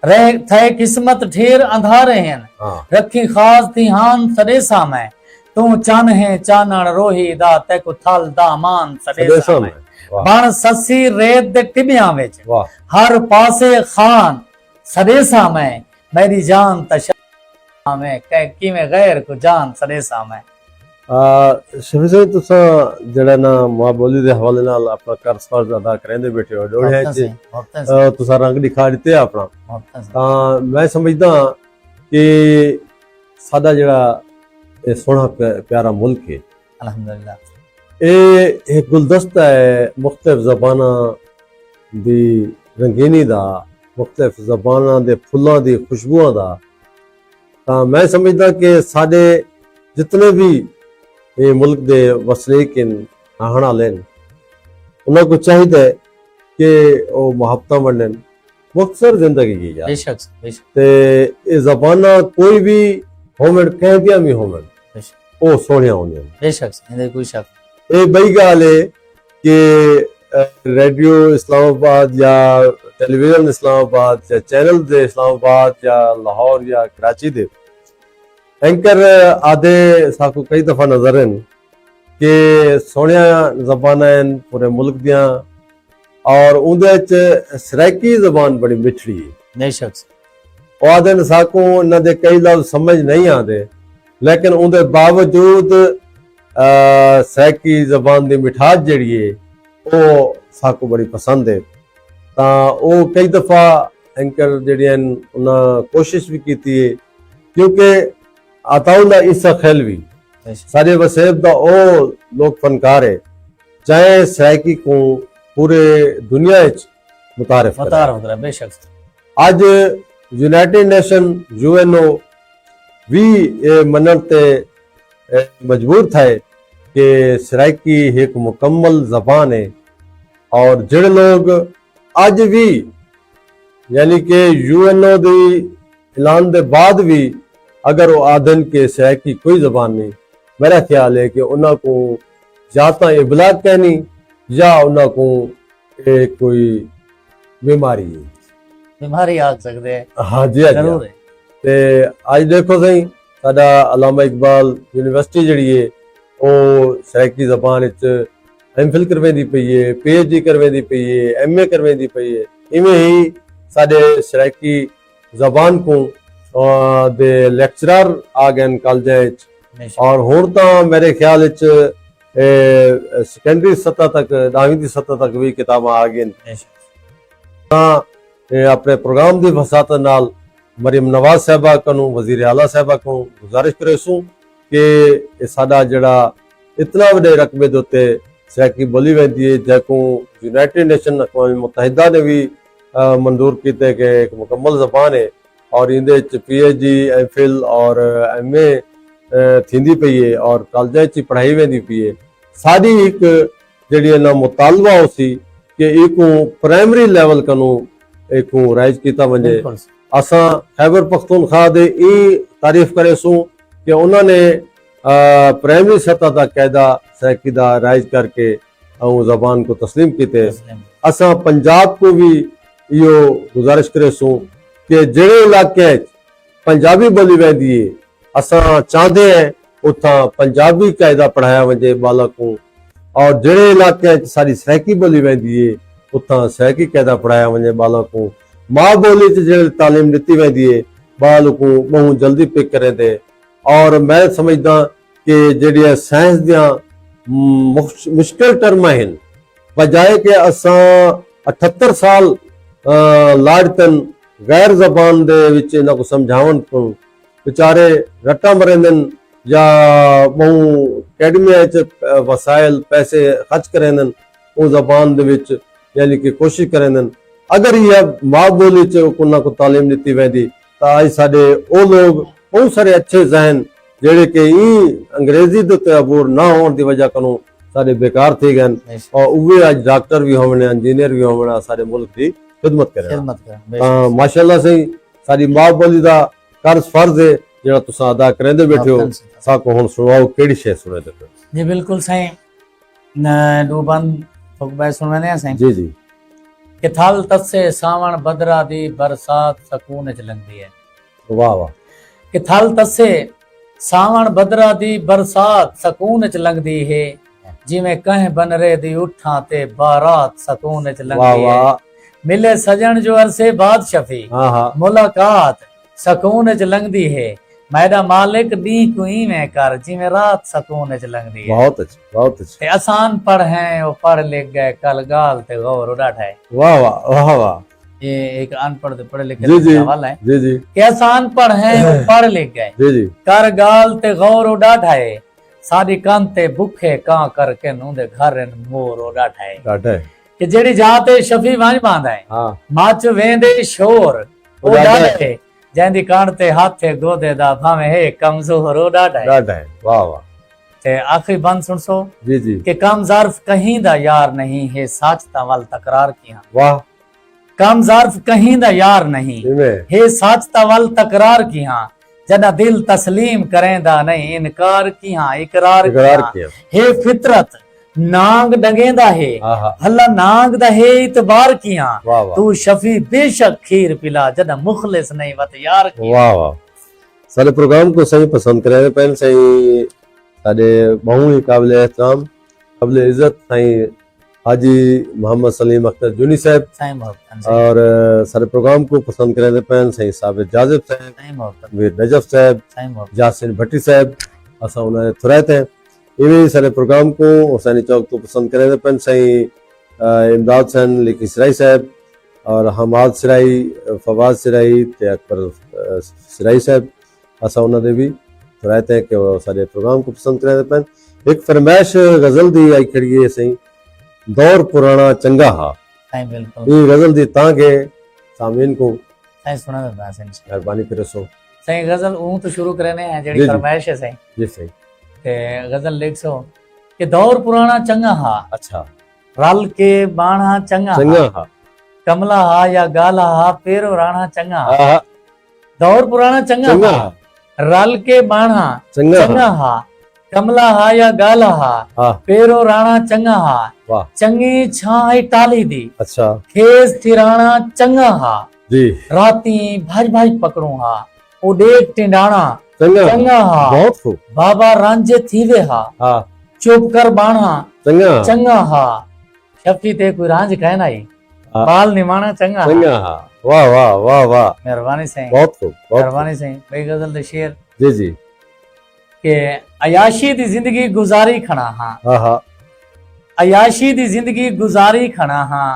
रे थे किस्मत ढेर अंधारे हैं रखी खास ध्यान सदे समय तू चन है चानण रोही दा ते को थल दामान सदे समय बण ससी रेत दे टिबियां विच हर पासे खान सदे समय मेरी जान तशा में किवें गैर को जान सदे समय शफी साहब तुसा जेड़ा ना मां बोली दे हवाले नाल अपना कर्ज फर्ज अदा करेंदे बैठे हो डोड़े च तुसा रंग दिखा दिते अपना तां मैं समझदा कि साडा जेड़ा ए सोहना प्यारा मुल्क है अल्हम्दुलिल्लाह ए एक गुलदस्ता है मुख्तलिफ ज़बाना दी रंगीनी दा मुख्तलिफ ज़बाना दे फुल्लां दी खुशबुआं दा तां मैं समझदा कि साडे जितने भी ये मुल्क दे वसनीक आहण वाले उन्हें को चाहिए कि वो मुहब्बतां वंडन मुख्तसर जिंदगी की यार ते ये ज़बाना कोई भी होवन कहदियां भी होवन ओ सोहणियां होंदियां बेशक इहदे कोई शक ए बई गल है कि रेडियो इस्लामाबाद या टेलीविजन इस्लामाबाद या चैनल दे इस्लामाबाद या लाहौर या कराची दे एंकर आधे साकू कई दफा नजर हैं कि सोहनिया जबाना पूरे मुल्क दियां और उनदे सराइकी जबान बड़ी मिठड़ी है बेशक आधे साकू इन्हां दे कई लफ्ज समझ नहीं आते लेकिन उनके बावजूद सराइकी जबान की मिठास जिहड़ी है वो साकू बड़ी पसंद है तां वो कई दफा एंकर जिहड़ियां उन्हां कोशिश भी की है क्योंकि अताउल्ला ईसा खैलवी सारे वसेब दा ओ लोक फनकार है चाहे सराइकी को पूरे दुनिया मुतारिफ करे बेशक आज यूनाइटेड नेशन यूएनओ भी मनण ते मजबूर था कि सराइकी एक मुकम्मल जबान है और जिहड़े लोग आज भी यानी कि यूएनओ दी ऐलान दे बाद भी अगर वो आदन के सराइकी कोई जबान नहीं मेरा ख्याल है कि उनको या तो इबलाग कहनी या उनको कोई बीमारी है, बीमारी आ सकते हैं। हाँ जी, हाँ जी। जरूर है। ते आज देखो सही साडा अलामा इकबाल यूनिवर्सिटी जिहड़ी है ਉਹ ਸਰਾਇਕੀ ਜ਼ਬਾਨ ਵਿੱਚ ਐਮਫਿਲ ਕਰਵਾਉਂਦੀ ਪਈ ਹੈ, ਪੀਐਚਡੀ ਕਰਵਾਉਂਦੀ ਪਈ ਹੈ, ਐਮਏ ਕਰਵਾਉਂਦੀ ਪਈ ਹੈ। ਇਵੇਂ ਹੀ ਸਾਡੇ ਸਰਾਇਕੀ ਜ਼ਬਾਨ ਕੋ ਦੇ ਲੈਕਚਰਰ ਆ ਗਏ ਕਾਲਜਾਂ ਵਿੱਚ, ਔਰ ਹੁਣ ਤਾਂ ਮੇਰੇ ਖਿਆਲ ਵਿੱਚ ਸੈਕੰਡਰੀ ਸਤ੍ਹਾ ਤੱਕ 10ਵੀਂ ਦੀ ਸਤ੍ਹਾ ਤੱਕ ਵੀ ਕਿਤਾਬਾਂ ਆ ਗਈਆਂ। ਤਾਂ ਆਪਣੇ ਪ੍ਰੋਗਰਾਮ ਦੀ ਵਸਾਤ ਨਾਲ ਮਰੀਮ ਨਵਾਜ਼ ਸਾਹਿਬਾ ਨੂੰ ਵਜ਼ੀਰ ਆਲਾ ਸਾਹਿਬਾ को गुजारिश करे सूं कि साडा जड़ा इतना वड्डे रकबे दे उत्ते सराइकी बोली वेंदी है, जैको यूनाइटेड नेशन अक़वाम मुत्तहिदा ने भी मंजूर कीते कि एक मुकम्मल ज़बान है, और इंदे च पीएचडी एमफिल और एमए थींदी पई है और कॉलेजां च पढ़ाई वेंदी पई है। साडी एक जड़ी ना मुतालबा हो सी कि इको प्राइमरी लेवल कनू इको राइज कीता वंजे। असां खैबर पख्तूनख्वा दे ई तारीफ करे सूं कि उन्होंने प्राइमरी सतह तक कायदा सराइकी दा राइज करके जबान को तस्लीम किते। असां पंजाब को भी यो गुजारिश करे सूं कि जेड़े इलाके पंजाबी बोली वेंदी है असां चाहते हैं उथा पंजाबी कायदा पढ़ाया वजे बालक को, और जेड़े इलाके सारी सराइकी बोली वेंदी है उथा सराइकी कायदा पढ़ाया वजे बालक को। माँ बोली च जेड़ी तालीम दी वेंदी है बाल को बहुत जल्दी पिक करें दे। और मैं समझदा कि जेड़ी साइंस दियां मुश्किल टर्म हैं बजाए कि असां 78 साल लाड़तन गैर जबान दे विच इन्हां को समझावन को बेचारे रट्टा मरेंदन या बहु अकेडमिया च वसाइल पैसे खर्च करेंदन वो जबान दे विच, यानी कि कोशिश करेंदन। अगर यह माँ बोली च उन्हां को तालीम दी वेंदी तो अज साडे वो लोग बहुत सारे अच्छे जहन जेड़े कि अंग्रेजी दे उत्ते अबूर ना होने की वजह कनू सारे बेकार थी गए, और उहे अज डॉक्टर भी होवने इंजीनियर भी होवने सारे मुल्क की खिदमत करे। माशाअल्लाह सही सारी माँ बोली दा कर्ज फर्ज है जेड़ा तुसां अदा करेंदे बैठे हो। साको हुण सुनाओ केड़ी शय सुने दे जी बिल्कुल सही डूबन फुकबा सुनने हैं सही जी जी कि थल तसे सावण बदरा दी बरसात सकून च लंघदी है। वाह वाह। कि थल तसे सावण बदरा दी बरसात सकून च लंघदी है, जिवें कह बनरे दी उठां ते बारात सकून च लंघदी है। मिले सजन जो अरसे बाद शफी मुलाकात सकून च लंघदी है। मैडा मालिक दी को इवें कर जिवें रात सकून च लंघदी है। बहुत अच्छा बहुत अच्छा। ते आसान पढ़ हैं वो पढ़ लिख गए कल गाल ते गौर उड़ाठ है। वाह वाह वाह वाह। ये एक अनपढ़ पढ़े लिखे जी जी हवाला है जी जी कि आसान पढ़ हैं वो पढ़ लिख गए जी जी कर गाल ते गौर उड़ाठाए। साडी कान ते भुखे कां करके नूंदे घर मोर उड़ाठाए। डाटा कि जेड़ी जाते शफी वांज बांधा है हां मच वेंदे शोर उड़ाठे। जैंदी कान ते हाथे गोदे दा भावे है कमजोर उड़ाठाए। डाटा है। वाह वाह। ते आखिरी बंद सुन सो जी जी कि कम ज़र्फ कहीं दा यार नहीं है साच तवल तकरार किया। वाह। कम ज़र्फ कहीं दा यार नहीं है साच तवल तकरार किया। जना दिल तस्लीम करेंदा नहीं इनकार किया इकरार किया। हे फितरत नांग डगेंदा है हल्ला नांग दा है इतबार किया। तू शफी बेशक खीर पिला जना मुखलिस नहीं वत यार किया। वाह वाह। सारे प्रोग्राम को सही पसंद करे पहले सही साडे बहुत ही काबिल एहतराम काबिल इज्जत साई हाजी मोहम्मद सलीम अख्तर जूनी साहब, और सारे प्रोग्राम को पसंद करे पहले सही साबित जाजिब साहब, वीर नजफ साहब, यासिन भट्टी साहब असा उन्हें थुराते हैं। इवें सारे प्रोग्राम को हुसैनी चौक को पसंद करे पहले सही इमदाद सैन लिखी सिराई साहब और हमाद सिराई फवाद सिराई ते अकबर सिराई साहब असा उन्होंने भी थुराते हैं कि वो सारे प्रोग्राम को पसंद करे पहले। एक फरमाइश गजल दी आई खड़ी है सही दौर पुराना चंगा हा। ये गजल दी ताके सामीन को सुना देता है मेहरबानी करे सो सही गजल ऊं तो शुरू करने हैं जेडी फरमाइश है सही जी सही ते गजल लिख सो कि दौर पुराना चंगा हा। अच्छा रल के बाणा चंगा हा कमला हा या गाला हा पेरो राणा चंगा हा। दौर पुराना चंगा हा रल के बाणा चंगा हा कमला हा या गाला हा हाँ पेरो राणा चंगा हा वाह चंगी छाई टाली दी अच्छा खेस थिराणा चंगा हा जी राती भाज भाज पकड़ू हा उडेक टिंडाणा चंगा चंगा हा बहुत खूब बाबा रांझे थीवे हा हाँ चुप कर बाणा चंगा चंगा हा शफी ते कोई रांझ कहना ही हाँ। बाल निमाना चंगा हा चंगा हाँ वाह वाह वाह वाह मेहरबानी से बहुत खूब बहुत खूब। मेहरबानी से भाई गजल दे शेर जी जी के अयाशी दी जिंदगी गुजारी खड़ा हाँ हाँ हाँ अयाशी दी जिंदगी गुजारी खड़ा हाँ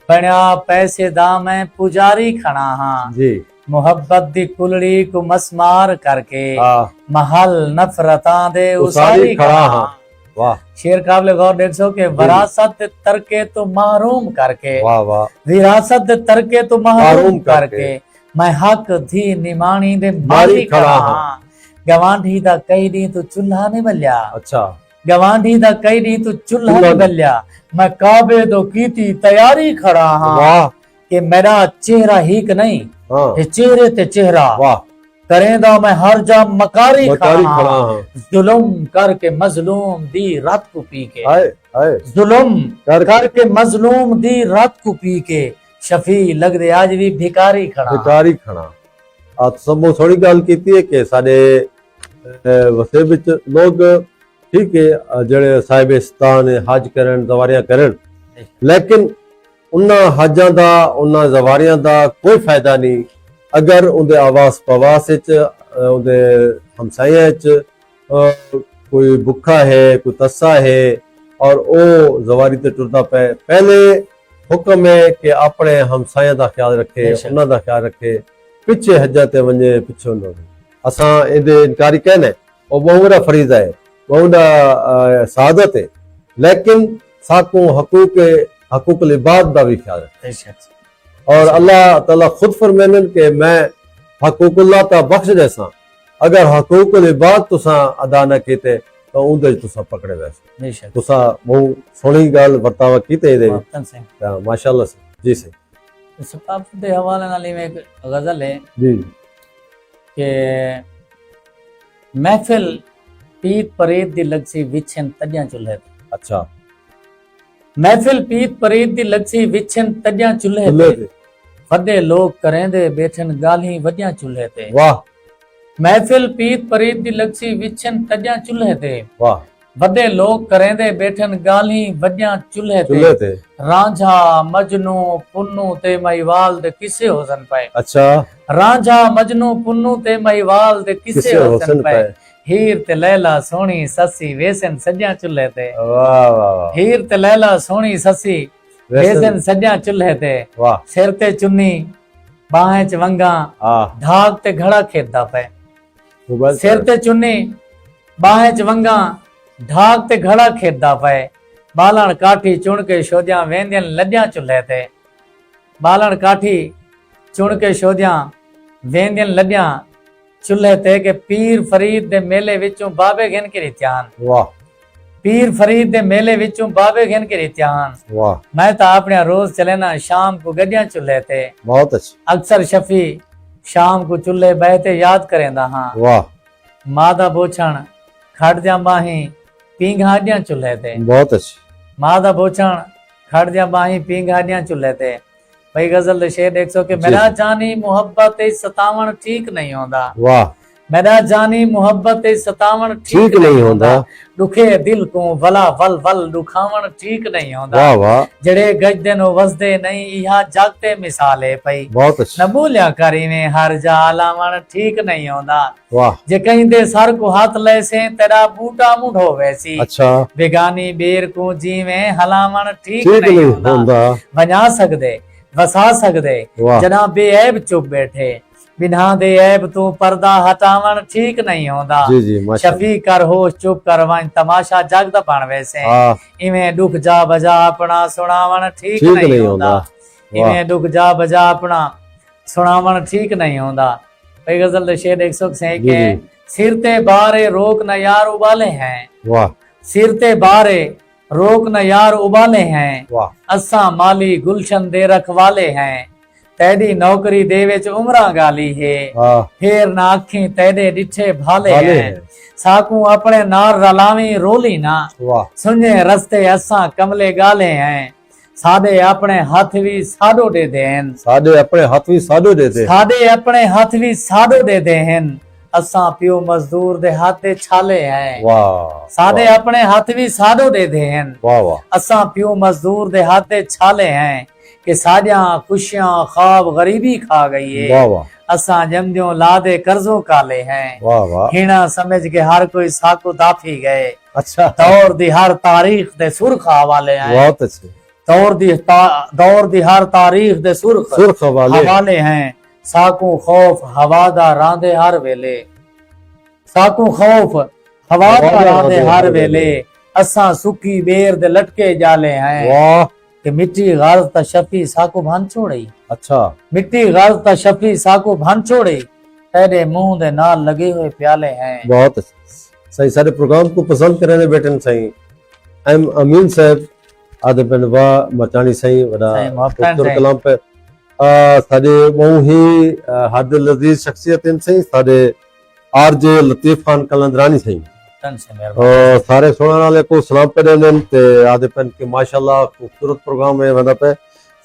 बनया पैसे दा मैं पुजारी खड़ा हाँ जी मुहब्बत दी कुलड़ी को मसमार करके हाँ महल नफरतां दे उसारी उसारी खड़ा खड़ा हाँ हाँ वाह शेर काबिल गौर देख सो के वरासत तरके तो महरूम करके वाह वाह विरासत तरके तो महरूम महरूम करके, करके मैं हक थी निमाणी दे मारी मारी खड़ा खड़ा हाँ। हाँ गवांढी दा कई दी तू चुल्हा नहीं बलिया अच्छा गवांढी दा कई दी तू चुल्हा चुल्हा नहीं बलिया मैं काबे दो कीती तैयारी खड़ा हाँ वाह कि मेरा चेहरा ही कि नहीं हाँ ये चेहरे ते चेहरा वाह करेंदा मैं हर जा मकारी मकारी खड़ा खड़ा हाँ हाँ जुल्म करके मजलूम दी रात को पी के आए आए जुल्म कर करके मजलूम दी रात को पी के शफी लग दे आज भी भिकारी खड़ा भिकारी खड़ा ਆ ਸਭੋਂ ਥੋੜੀ ਗੱਲ ਕੀਤੀ ਹੈ ਕਿ ਸਾਡੇ ਵਸੇ ਵਿੱਚ ਲੋਕ ਠੀਕ ਹੈ ਜਿਹੜੇ ਸਾਹਿਬਿਸਤਾਨ ਹਜ ਕਰਨ ਜ਼ਵਾਰੀਆਂ ਕਰਨ ਲੇਕਿਨ ਉਹਨਾਂ ਹਜਾਂ ਦਾ ਉਹਨਾਂ ਜ਼ਵਾਰੀਆਂ ਦਾ ਕੋਈ ਫਾਇਦਾ ਨਹੀਂ ਅਗਰ ਉਹਦੇ ਆਵਾਸ ਪਵਾਸ ਵਿੱਚ ਉਹਦੇ ਹਮਸਾਇਆਂ ਵਿੱਚ ਕੋਈ ਭੁੱਖਾ ਹੈ ਕੋਈ ਤੱਸਾ ਹੈ ਔਰ ਉਹ ਜ਼ਵਾਰੀ ਤੇ ਟੁਰਦਾ ਪਏ ਪਹਿਲੇ ਹੁਕਮ ਹੈ ਕਿ ਆਪਣੇ ਹਮਸਾਇਆਂ ਦਾ ਖਿਆਲ ਰੱਖੇ ਉਹਨਾਂ ਦਾ ਖਿਆਲ ਰੱਖੇ ਪਿੱਛੇ ਹੱਜਾਂ ਤੇ ਵੰਜੇ ਪਿੱਛੋਂ ਲੋਕ ਅਸਾਂ ਇਹਦੇ ਇਨਕਾਰੀ कहने ਉਹ ਬਹੁਤ ਵੱਡਾ ਫਰੀਜ਼ਾ ਹੈ बहुत ਵੱਡਾ ਸਾਦਤ ਹੈ लेकिन साकू हकूक लिबाद का भी ख्याल रखें और अल्लाह ताला खुद फरमाने कि मैं हकूकुल्लाह ता बख्श देसा अगर हकूक लिबाद तुसा अदा न कीते तो उनदे तुसा पकड़े वैसे तुसा बहुत सोहनी गल बर्तावा कीते ਇਹਦੇ ਵਿੱਚ माशाअल्लाह से जी से सकाफत के हवाले नाल में एक गजल है जी कि महफिल पीत परेत दी लगसी विछन तज्या चुल्हे अच्छा महफिल पीत परेत दी लगसी विछन तज्या चुल्हे ते वड्डे लोग करेंदे बैठन गाली वड्या चुल्हे ते वाह महफिल पीत परेत दी लगसी विछन तज्या चुल्हे ते वाह वड्डे लोग करेंदे बैठन गाली वड्या चुल्हे ते रांझा मजनू पुन्नू ते महिवाल दे किसे होसन पाए अच्छा रांझा मजनू पुन्नू ते महिवाल दे किसे होसन पाए हीर ते लैला सोनी ससी वेसन सज्जा चुल्हे ते वाह वाह हीर ते लैला सोनी ससी वेसन सज्जा चुल्हे ते वाह सिर ते चुन्नी बाहें च वंगा ढाक ते घड़ा खेदा पे सिर ते चुन्नी बाहें च वंगा ढाक ते घड़ा खेदा पे बालण काठी चुन के शोधिया वेंदियन लद्या चुल्हे ते बालण काठी चुन के शोधिया वेंदियन लद्या चुल्हे ते के पीर फरीद दे मेले विचों बाबे घिन के रित्यान वाह पीर फरीद दे मेले विचों बाबे घिन के रित्यान वाह मैं तो अपने रोज चले ना शाम को गड्डियां चुल्हे ते बहुत अच्छा अक्सर शफी शाम को चुल्हे बहते याद करेंदा हाँ वाह मादा बोछण खड़ जा बाही पींघाड़ियां चुल्हे ते बहुत अच्छी मादा बोछण खड़ जा बाही पींघाड़ियां चुल्हे ते भाई गजल दे शेर देख सो के मेरा जानी मोहब्बत सतावण ठीक नहीं होंदा वाह मेरा जानी मोहब्बत सतावण ठीक नहीं होंदा दुखे दिल को वला वल वल दुखावण ठीक नहीं होंदा वाह वाह जड़े गजदे नो वसदे नहीं इहा जागते मिसाल है पई बहुत अच्छा न भूलिया करी में हर जा लावण ठीक नहीं होंदा वाह जे कहीं दे सर को हाथ ले से तेरा बूटा मुढ़ो वैसी अच्छा बेगानी बेर को जी में हलावण ठीक ठीक नहीं नहीं होंदा वजा सकदे वसा सकदे वाह जना बेऐब चुप बैठे बिना दे ऐब तू पर्दा हटावण ठीक नहीं होंदा जी जी माशाल्लाह शफी कर होश चुप कर वन तमाशा जगदा बन वैसे हां इवें दुख जा बजा अपना सुनावण ठीक नहीं होंदा इवें दुख जा बजा अपना सुनावण ठीक नहीं होंदा भाई गजल दे शेर 100 के सिर ते बारे रोक न यार उबाले हैं वाह सिर ते बारे रोक न यार उबाले हैं वाह असा माली गुलशन दे रखवाले हैं तेरी नौकरी दे विच उमरां गाली है वाह फेर ना अखी तेरे डिठे भाले भाले हैं हैं। साकू अपने नार रलावी रोली ना वाह सुने रस्ते असा कमले गाले हैं साडे अपने हाथ भी साडो दे देन साडे अपने हाथ भी साडो देते साडे अपने हाथ भी साडो दे देन असा पियो मजदूर दे हाथ दे छाले हैं वाह साडे अपने हाथ भी साडो दे देन वाह वाह असा पियो मजदूर दे हाथ दे छाले हैं कि साडियां खुशियां ख्वाब गरीबी खा गई है वाह वाह असा जमदियों लादे कर्जों काले हैं वाह वाह हिना समझ के हर कोई साकू दाफी गए अच्छा दौर दी हर तारीख दे सुर्ख हवाले हैं बहुत अच्छे दौर दी हर तारीख दे सुर्ख सुर्ख वाले हवाले हैं साकू खौफ हवादा रांदे हर वेले साकू खौफ हवादा रांदे हर वेले असा सुकी बेर दे लटके जाले हैं वाह कि मिट्टी गाज ता शफी साकू भान छोड़ी अच्छा मिट्टी गाज ता शफी साकू भान छोड़ी तेरे मुंह दे नाल लगे हुए प्याले हैं बहुत अच्छे सही सारे प्रोग्राम को पसंद करने बैठन सही एम अमीन साहब आदे पिंड वाह मचानी सही वड़ा सही, मोहब्बत डॉक्टर सही। कलाम पे साडे बहु ही हद लजीज शख्सियत साईं साडे आरजे लतीफ खान कलंदरानी साईं तन से मेहरबानी और सारे सुनने वाले को सलाम पे देन ते आदे पिंड के माशाल्लाह खूबसूरत प्रोग्राम में वदा पे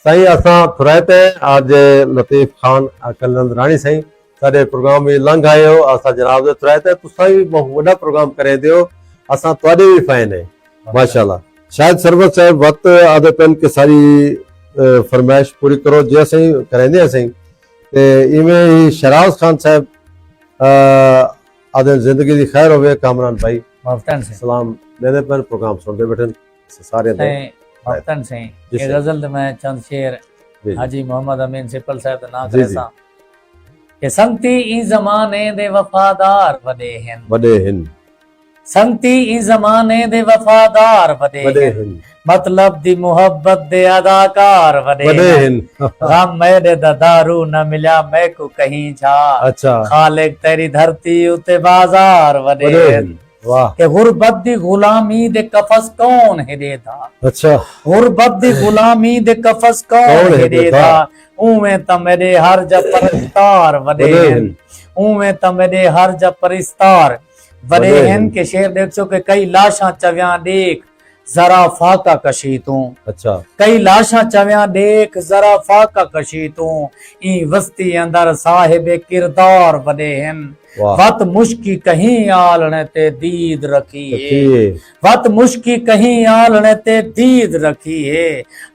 साईं असा थुराते आरजे लतीफ खान कलंदरानी साईं साडे प्रोग्राम में लंघ आयो असा जनाब दे थुराते तुसा भी बहु वड़ा प्रोग्राम करे दियो असा तोड़े भी फैन है माशाल्लाह शायद सरवर साहब वक्त आदे पिंड के सारी फरमाइश पूरी करो जे सही करेंदे सही ते इवें ही शराज खान साहब आदे जिंदगी दी खैर होवे कामरान भाई मफ्तन से सलाम मेरे पर प्रोग्राम सुनते बैठन सारे दे मफ्तन से जी ये सर। गजल में चंद शेर जी हाजी मोहम्मद अमीन सिपल साहब दा ना जी, कैसा कि संगती ई जमाने दे वफादार वडे हैं बड़े हिंद संगती ई जमाने दे वफादार वडे बड़े हैं हिंद मतलब दी मोहब्बत दे अदाकार वडे बड़े हैं हिंद गम मेरे दा दारू न मिला मैं को कहीं जा अच्छा खालिक तेरी धरती उते बाजार वडे बड़े हैं हिंद वाह कि गुरबत दी गुलामी दे कफस कौन हिदेदा अच्छा गुरबत दी गुलामी दे कफस कौन कौन हिदेदा? हिदेदा उवे त मेरे हर जब परिस्तार वडे बड़े हैं हिंद उवे त मेरे हर जब परिस्तार वडे बड़े हैं हिंद। के शेर देख सो के कई लाशां चव्या देख जरा फाका कशी तू अच्छा कई लाशां चव्या देख जरा फाका कशी तू ई वस्ती अंदर साहिब किरदार वडे हैं वाह वत मुश्की कहीं आलने ते दीद रखी है अच्छी वत मुश्की कहीं आलने ते दीद रखी है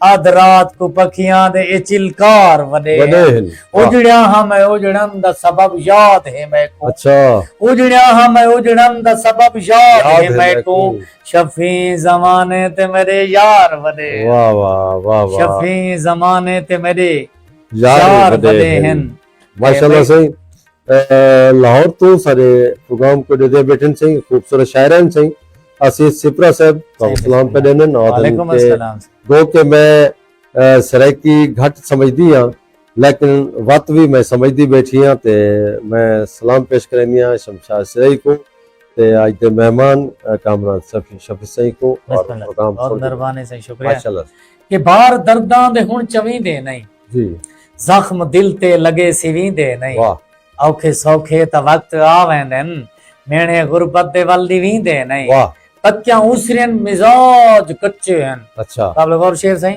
आध रात को पखियां दे ए चिलकार वडे बड़े हिंद वाह, उजड़िया हम उजड़न दा सबब याद है मैं को अच्छा उजड़िया हम उजड़न दा सबब याद याद है है मैं मैं को को। शफी जमाने ते मेरे यार वडे वाह वाह वाह वाह शफी जमाने ते मेरे यार यार बड़े वडे हिंद। हैं माशाल्लाह सही लाहौर तो सारे प्रोग्राम को दे बैठन सही खूबसूरत शायरान सही आशीष सिपरा साहब सही, सलाम पे देन और वालेकुम उनके अस्सलाम गो के मैं सरायकी घट समझदी हां लेकिन वत भी मैं समझदी बैठी हां ते मैं सलाम पेश करनी हां शमशाद सराई को ते आज दे मेहमान कामरान शफी सही को और बिस्मिल्लाह, प्रोग्राम बहुत सुन के मेहरबानी से शुक्रिया माशाल्लाह कि बाहर दर्दां दे हुण चवींदे नहीं जी जख्म दिल ते लगे सिवींदे नहीं वाह औखे सौखे त वक्त आवेंदन मेणे गुरबत दे वल दीवींदे नहीं वाह पक्कियां उसरियन मिजाज कच्चे हैं अच्छा काबिल गौर शेर सही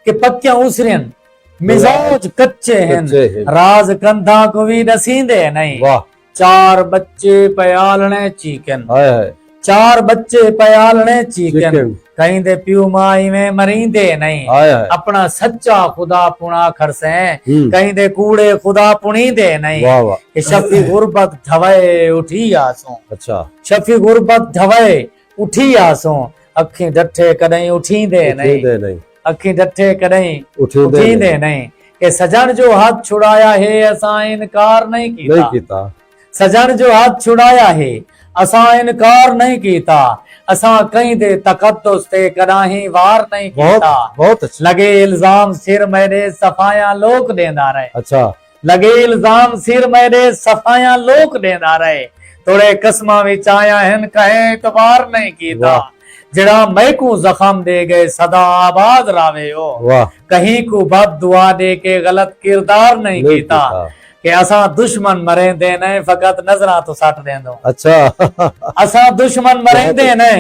कि पक्कियां उसरियन मिजाज कच्चे हैं कच्चे हैं। राज कंधा को भी दसींदे नहीं वाह चार बच्चे पयालने चीकन हाय हाय चार बच्चे पयालने चीकन चिकन कहीं दे प्यू माई में मरींदे नहीं हाय हाय अपना सच्चा खुदा पुणा खरसे हम्म, कहीं दे कूड़े खुदा पुणी दे नहीं वाह वाह कि शफी गुरबत ढवे उठी आसों अच्छा शफी गुरबत ढवे उठी आसों अखी डठे कदई उठी दे नहीं दे नहीं अखी डठे कदई उठी उठी दे नहीं कि सजन जो हाथ छुड़ाया है असा इनकार नहीं नहीं कीता कीता सजन जो हाथ छुड़ाया है असा इनकार नहीं कीता असा कहीं दे तकद्दुस ते कदाही वार नहीं बहुत कीता बहुत अच्छा लगे इल्जाम सिर मेरे सफाया लोक देंदा रहे अच्छा लगे इल्जाम सिर मेरे सफाया लोक देंदा रहे थोड़े कसमा विच आया हन कहे इतबार नहीं कीता वाह। जड़ा मैं को जख्म दे गए सदा आबाद रावे हो वाह कहीं को बद दुआ दे के गलत किरदार नहीं कीता कि असा दुश्मन मरे दे ने फकत नजरा तो सट दे दो अच्छा असा दुश्मन मरे दे ने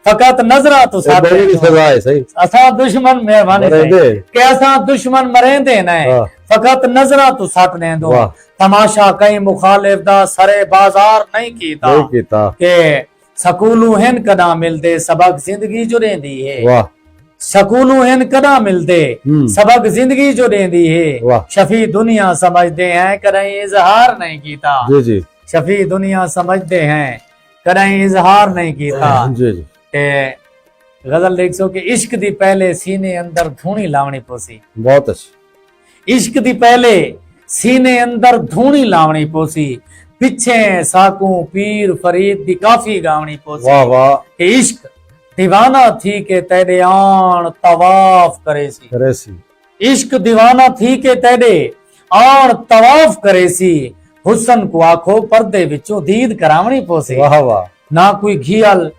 फकत नजरा तो सट दे बड़ी दो सजा है सही असा दुश्मन मेहरबानी मरे से दे। कि असा दुश्मन मरे दे ने हाँ। फकत नजरा तो सट दे दो वाह। तमाशा कई मुखालिफ दा सरे बाजार नहीं कीता नहीं कीता के सकूलू हिन कदा मिलते सबक जिंदगी जो देंदी है वाह सकूलू हिन कदा मिलते सबक जिंदगी जो देंदी है वाह। शफी दुनिया समझते हैं कहीं इजहार नहीं कीता जी जी शफी दुनिया समझते हैं कहीं इजहार नहीं कीता जी जी ते गजल देख सो कि इश्क दी पहले सीने अंदर धूनी लावनी पोसी बहुत अच्छी इश्क दी पहले सीने अंदर धूनी लावनी पोसी पिछे साकू पीर फरीद दी काफी गावनी पोसी वाह वाह कि इश्क दीवाना थी के तेरे आन तवाफ करे सी करे सी इश्क दीवाना थी के तेरे आन तवाफ करे सी हुसन को आखो पर्दे विचों दीद करावनी पोसी वाह वाह ना कोई घियल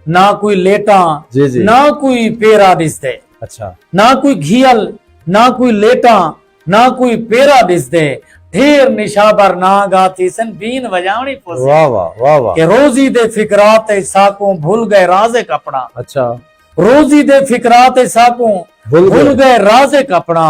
ना कोई लेटा जी जी ना कोई पेरा दिसते अच्छा ना कोई घियल ना कोई लेटा ना कोई पेरा दिसते ढेर निशाबर ना गाती सन बीन बजावनी पोसी वाह वाह वाह वाह कि रोजी दे फिकरात साकों भूल गए राजे कपड़ा अच्छा रोजी दे फिकरात साकों भूल भूल गए गए राजे कपड़ा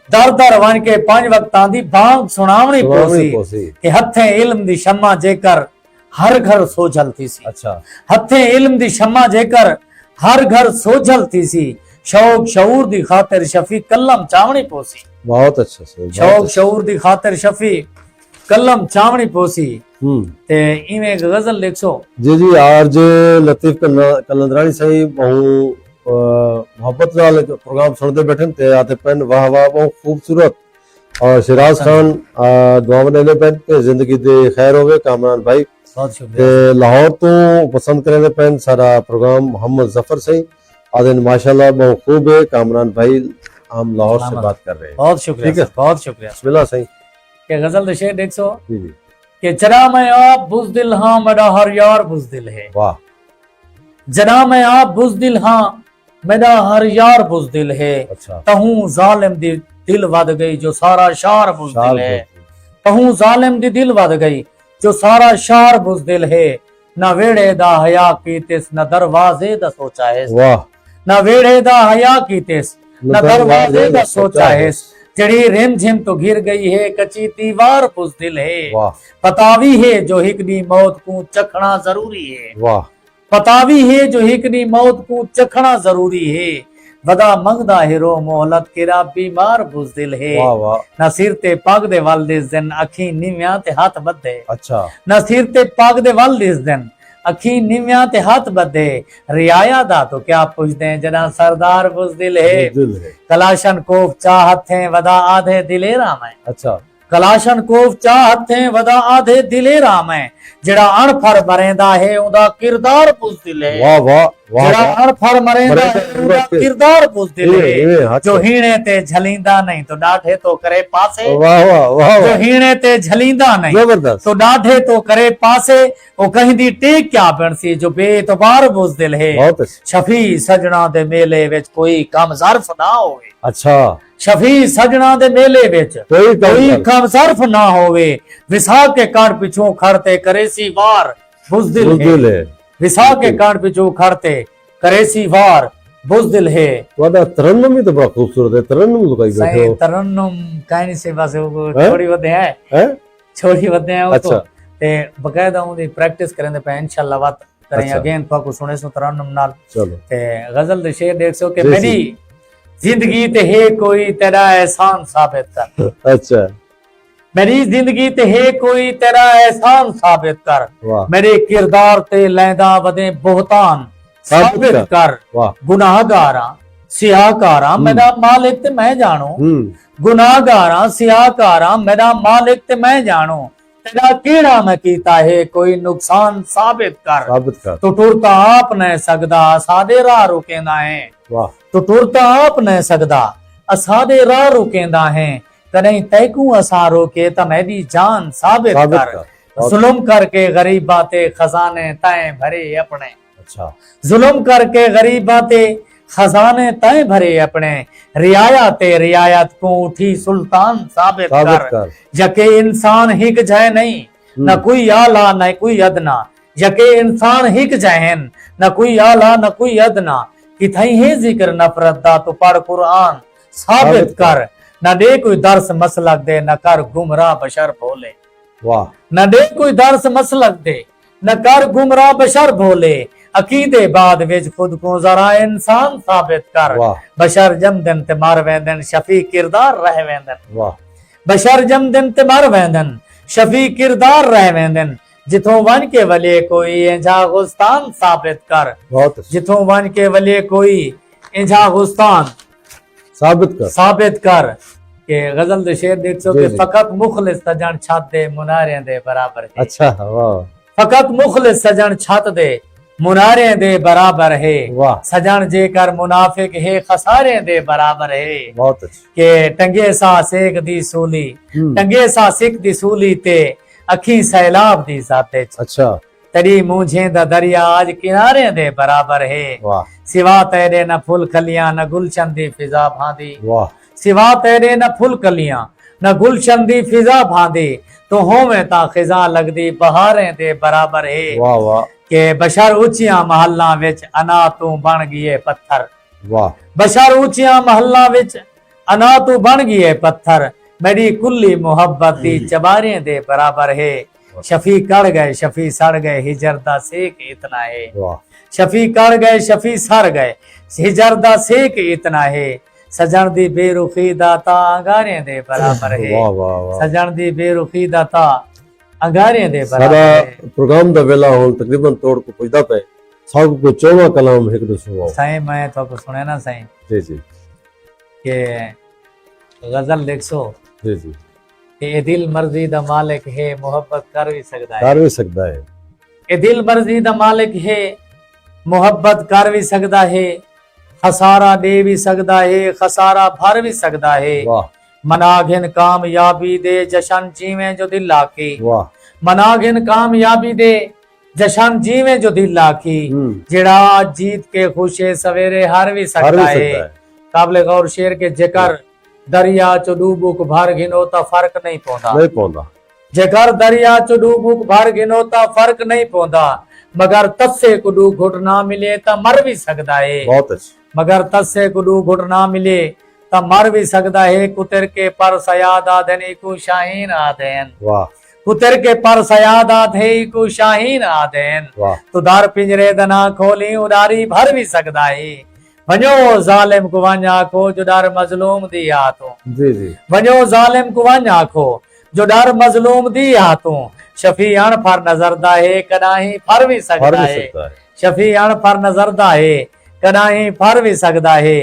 दर दर वन के 5 वक्तां दी बांग सुनावनी पोसी पोसी कि हथे इल्म दी शम्मा जेकर हर घर सोझल थी सी अच्छा हथे इल्म दी शम्मा जेकर हर घर सोझल थी सी शौक शऊर दी खातिर शफी कलम चावनी पोसी बहुत अच्छा सही शौक शऊर दी खातिर शफी कलम चावनी पोसी हम्म ते इवें एक गजल लिखसो जी जी आरजे लतीफ कलंदरानी सही बहु मोहब्बत नाल प्रोग्राम सुनते बैठे ते आते पेन वाह वाह बहुत खूबसूरत और शिराज खान दुआवां लेने पेन ते जिंदगी दे खैर होवे कामरान भाई बहुत शुक्रिया ते लाहौर तो पसंद करें पेन सारा प्रोग्राम मोहम्मद जफर सही आदिन माशाल्लाह बहुत खूब है कामरान भाई हम लाहौर से बात कर रहे हैं बहुत शुक्रिया ठीक है। सर, बहुत शुक्रिया बिस्मिल्लाह सही के गजल दे शेर देख सो जी जी कि जना मैं आप बुज़दिल हां मेरा हर यार बुज़दिल है वाह जना मैं आप बुज़दिल हां मेरा हर यार बुज़दिल है अच्छा तहूं जालिम दी दिल वद गई जो सारा शार बुज़दिल है तहूं जालिम दी दिल वद गई जो सारा शार बुज़दिल है ना वेड़े दा हया कीतिस न दरवाजे दा सोचा है वाह ना वेड़े दा हया कीतिस न दरवाजे दा सोचा है जड़ी रिम झिम तो गिर गई है कच्ची दीवार बुज़दिल है वाह पतावी है जो हिकनी मौत को चखना जरूरी है वाह पतावी है जो हिकनी मौत को चखना जरूरी है वदा मंगदा हिरो मोहलत केरा बीमार बुज़दिल है वाह वाह ना सिर ते पग दे वल दिस दिन अखी निव्या ते हाथ बद्धे अच्छा ना सिर ते पग दे वल दिस दिन अखी निव्या ते हाथ बद्धे रियाया दा तो क्या पुछदे हैं जना सरदार बुज़दिल है दिल है कलाशन कोफ चाहत थे वदा आधे दिलेरा में अच्छा कलाशन कोफ चाहत थे वदा आधे दिलेरा में जड़ा अणफर मरेंदा है उदा किरदार बुज़दिल है वाह वाह वाह जड़ा वाह। अणफर मरेंदा है उदा किरदार बुज़दिल है जो हीणे ते झलींदा नहीं तो डाठे तो करे पासे वाह वाह वाह जो वाह हीणे ते झलींदा नहीं जबरदस्त तो डाठे तो करे पासे वो कहीं दी टेक क्या बनसी जो बेतबार बुज़दिल है बहुत अच्छा शफी सजना दे मेले विच कोई कम ज़र्फ ना होवे अच्छा शफी सजना दे मेले विच कोई कोई कम कम ज़र्फ ना होवे विसा के कांड पिछों खड़ते करे सी वार बुज़दिल है दिल है विसा के कांड पिछों खड़ते करे सी वार बुज़दिल है वादा तरन्नुम भी तो बड़ा खूबसूरत है तरन्नुम लुकाई बैठे सही हो तरन्नुम कहनी से बस वो हैं? छोड़ी वदे है हैं छोड़ी वदे है वो तो अच्छा। ते बकायदा उदी प्रैक्टिस करेंदे पे इंशाल्लाह बात करें अच्छा। अगेन को सुने सो तरन्नुम नाल चलो ते गजल दे शेर देख सो कि जी, मेरी जिंदगी ते है कोई तेरा एहसान साबित कर अच्छा मेरी जिंदगी ते है कोई तेरा एहसान साबित कर वाह मेरे किरदार ते लैंदा वदे बोहतान साबित कर वाह गुनाहगारा सियाकारा मेरा मालिक ते मैं जानो गुनाहगारा सियाकारा मेरा मालिक ते मैं जानो तेरा केड़ा मैं कीता है कोई नुकसान साबित कर साबित कर तू टुरता आप न सकदा सादे राह रुकेंदा है वाह तू टुरता आप न सकदा असादे राह रुकेंदा है कहीं तैकू असा रोके त मेरी जान साबित साबित कर कर जुल्म करके गरीब बातें खजाने तय भरे अपने अच्छा जुल्म करके गरीबा ते खजाने तय भरे अपने, रियाया ते रियायत को उठी सुल्तान साबित साबित कर। कर यके इंसान हिक जाए नहीं, न कोई आला न कोई अदना, यके इंसान हिक जाहन न कोई आला न कोई अदना, कि थई है जिक्र नफरत दा तो पढ़ कुरान साबित कर। न दे कोई दर्स मसलक दे न कर गुमराह बशर भोले, वाह न दे कोई दर्स मसलक दे न कर गुमराह बशर भोले, अकीदे बाद विच खुद को जरा इंसान साबित कर। वाह बशर जम दिन ते मर वेंदन शफी किरदार रह वेंदन, वाह बशर जम दिन ते मर वेंदन शफी किरदार रह वेंदन, जिथों वन के वले कोई इंजा गुस्तान साबित कर। बहुत अच्छा। जिथों वन के वले कोई इंजा गुस्तान साबित कर। के गजल दे शेर देख सो जी, के जी। फकत मुखलिस सजन छत दे मुनारे दे बराबर है। अच्छा वाह फकत मुखलिस सजन छत दे मुनारे दे बराबर है, वाह सजन जेकर मुनाफिक है खसारे दे बराबर है। बहुत अच्छा। के टंगे सा सेक दी सूली, टंगे सा सिक दी सूली ते अखी सैलाब दी जाते, अच्छा तरी मुझे दा दरिया आज किनारे दे बराबर है। वाह सिवा तेरे न फूल खलियां न गुलशन दी फिजा भांदी, वाह सिवा तेरे न फूल कलियां न गुलशन दी फिजा भांदी, तो होवे ता खिजा लगदी बहारें दे बराबर है। वाह वाह के बशर ऊंचियां महल्लां विच अना तू बन गए पत्थर, वाह बशर ऊंचियां महल्लां विच अना तू बन गए पत्थर, मेरी कुल्ली मोहब्बत दी चबारे दे बराबर है। शफी कड़ गए शफी सड़ गए हिजर दा सेक इतना है, वाह शफी कड़ गए शफी सड़ गए हिजर दा सेक इतना है, सजन दी बेरुखी दा ता अंगारे दे बराबर है। वाह वाह वाह सजन दी बेरुखी दा ता अंगारे दे बराबर सारा है। प्रोग्राम दा वेला हुन तकरीबन तोड़ को पुजदा पे सब को चौवा कलाम एक दो सुनाओ। साईं मैं तो सुने ना साईं जी जी के गजल लिख सो जी जी कि ए दिल मर्जी दा मालिक है मोहब्बत कर भी सकदा है, कर भी सकता है। ए दिल मर्जी दा मालिक है मोहब्बत कर भी सकदा है, खसारा दे भी सकदा है खसारा भर भी सकदा है। वाह मनागिन कामयाबी दे जशन जीवे जो दिल आकी, वाह मनागिन कामयाबी दे जशन जीवे जो दिल आकी, जेड़ा जीत के खुशे सवेरे हार भी कर सकता भी है। सकता है। काबले गौर शेर के जेकर दरिया च डूबुक भर गिनो ता फर्क नहीं पौंदा, नहीं पौंदा जेकर दरिया च डूबुक भर गिनो ता फर्क नहीं पौंदा, मगर तस्से कुडू घुट ना मिले ता मर भी सकदा है। बहुत अच्छा। मगर तस्से कुडू घुट ना मिले ता मर भी सकदा है। कुतर के पर सयाद आधे को शाहीन आदेन, वाह कुतर के पर सयाद आधे को शाहीन आदेन, वाह तो दर पिंजरे दना खोली उडारी भर भी सकदा है। वञो ज़ालिम को वञ आखो जो डर मजलूम दी हाथों, जी जी वञो ज़ालिम को वञ आखो जो डर मजलूम दी हाथों, शफी अण फर नजरदा है कदाही फर भी कर सकदा भी है। सकता है। शफी अण फर नजरदा है कदाही फर भी सकदा है।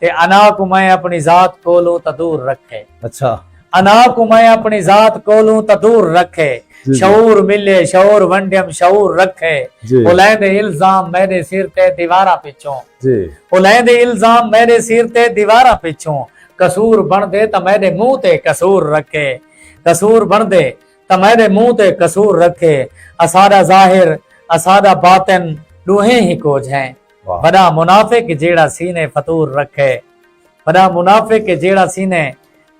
ते अना को मैं अपनी जात कोलू त दूर रखे, अच्छा अना को मैं अपनी जात कोलू त दूर रखे, जी, जी। शऊर मिले शऊर वंडम शऊर रखे, जी उलैंदे इल्जाम मेरे सिर ते दीवारा पिछों, जी उलैंदे इल्जाम मेरे सिर ते दीवारा पिछों, कसूर बन दे त मेरे मुंह ते कसूर रखे, कसूर बन दे त मेरे मुंह ते कसूर रखे, असादा जाहिर असादा बातिन दूहे ही कोज हैं। वाह बड़ा मुनाफिक जेड़ा सीने फतूर रखे, बड़ा मुनाफिक जेड़ा सीने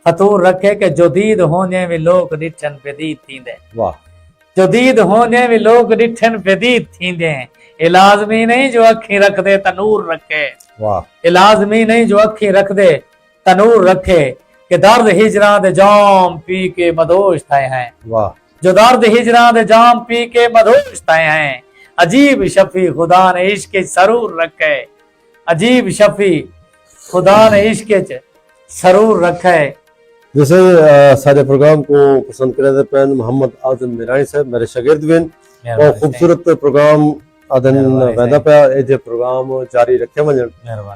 फतूर रखे, के जोदीद होने में लोग डिठन बेदीद थींदे, वाह जोदीद होने में लोग डिठन बेदीद थींदे, ये लाजमी नहीं जो अखी रख दे तनूर रखे, वाह ये लाजमी नहीं जो अखी रख दे तनूर रखे, के दर्द हिजरा दे जाम पी के मदोश थे हैं, वाह जो दर्द हिजरा दे जाम पी के मदोश थे हैं। अजीब शफी खुदा ने इश्क सरूर रखे, अजीब शफी खुदा ने इश्क सरूर रखे। जैसे सारे प्रोग्राम को पसंद करे थे पैन मोहम्मद आजम मिरानी साहब मेरे शागिर्द बिन और खूबसूरत प्रोग्राम आदन वेंदा पे ए जे प्रोग्राम जारी रखे वजन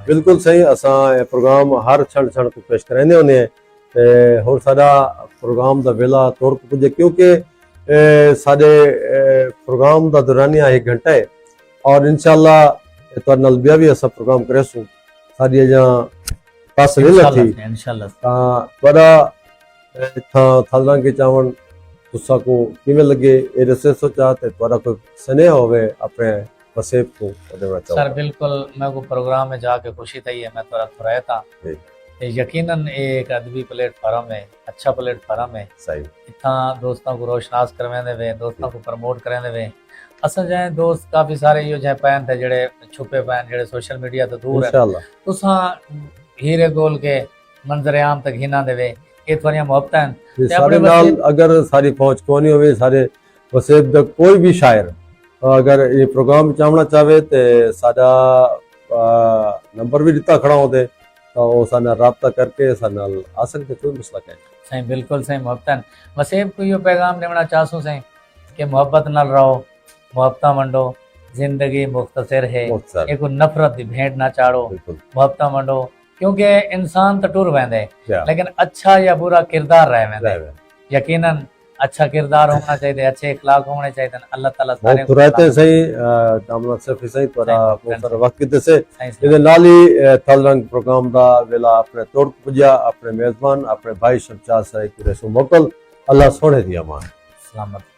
बिल्कुल सही असा प्रोग्राम हर क्षण क्षण को पेश करेंदे होने ते होर साडा प्रोग्राम दा वेला तौर को पुजे क्योंकि साडे प्रोग्राम दा दौरानिया 1 घंटा है और इंशाल्लाह तो नल बिया भी असा प्रोग्राम करेसू साडी जा तासलील थी इंशाल्लाह बड़ा था थालना के चावण तुसा को किवें लगे ए रसे सोचा ते बड़ा कोई स्नेह होवे अपने वसेब को देना सर चाहूँगा। बिल्कुल मैं को प्रोग्राम में जाके खुशी थी है, मैं थोड़ा थोड़ा था जी। ते यकीनन एक अदबी प्लेटफॉर्म है, अच्छा प्लेटफॉर्म है। सही इतना दोस्तों को रोशनास करवेंदे वे, दोस्तों को प्रमोट करेंदे वे। असल जाए दोस्त काफी सारे यो जाए पैन थे जेड़े छुपे पैन जेड़े सोशल मीडिया तो दूर है, इंशाल्लाह तुसा हीरे गोल के मंजर आम तक हिना देवे ये थोड़िया मोहब्बत हैं ये ते सारे अपने नाल वसीब अगर सारी पहुंच कोनी होवे सारे वसेब दा कोई भी शायर अगर ये प्रोग्राम चावना चाहे तो साडा नंबर भी दिता खड़ा होते तो वो साना राब्ता करके सा नाल आ सकते, कोई मसला नहीं। सही बिल्कुल सही मोहब्बत हैं। वसीब को यो पैगाम देना चाहूँ सही कि मोहब्बत नाल रहो, मोहब्बत मंडो, जिंदगी मुख्तसर है, मुख्तसर एक नफरत की भेंट ना चाड़ो, बिल्कुल मोहब्बत मंडो क्योंकि इंसान तो टूर वेंदे क्या लेकिन अच्छा या बुरा किरदार रह वेंदे। रहे यकीनन अच्छा किरदार होना चाहिए, अच्छे इखलाक होने चाहिए। अल्लाह ताला सारे बहुत रहते सही दामना सफी सही तोरा सही, बहुत सारा वक्त किते से सही सही। ਇਹਦੇ ਨਾਲ ਹੀ ਥਲਰੰਗ ਪ੍ਰੋਗਰਾਮ ਦਾ ਵੇਲਾ ਆਪਣੇ ਤੋੜ ਪੁੱਜਾ। ਆਪਣੇ ਮੇਜ਼ਬਾਨ ਆਪਣੇ ਭਾਈ ਸ਼ਮਸ਼ਾਦ ਸਰਾਈ ਕੁਰੇ ਸੋ ਮੁਕਲ ਅੱਲਾ ਸੋਹਣੇ ਦੀ ਅਮਾਨ। सलामत।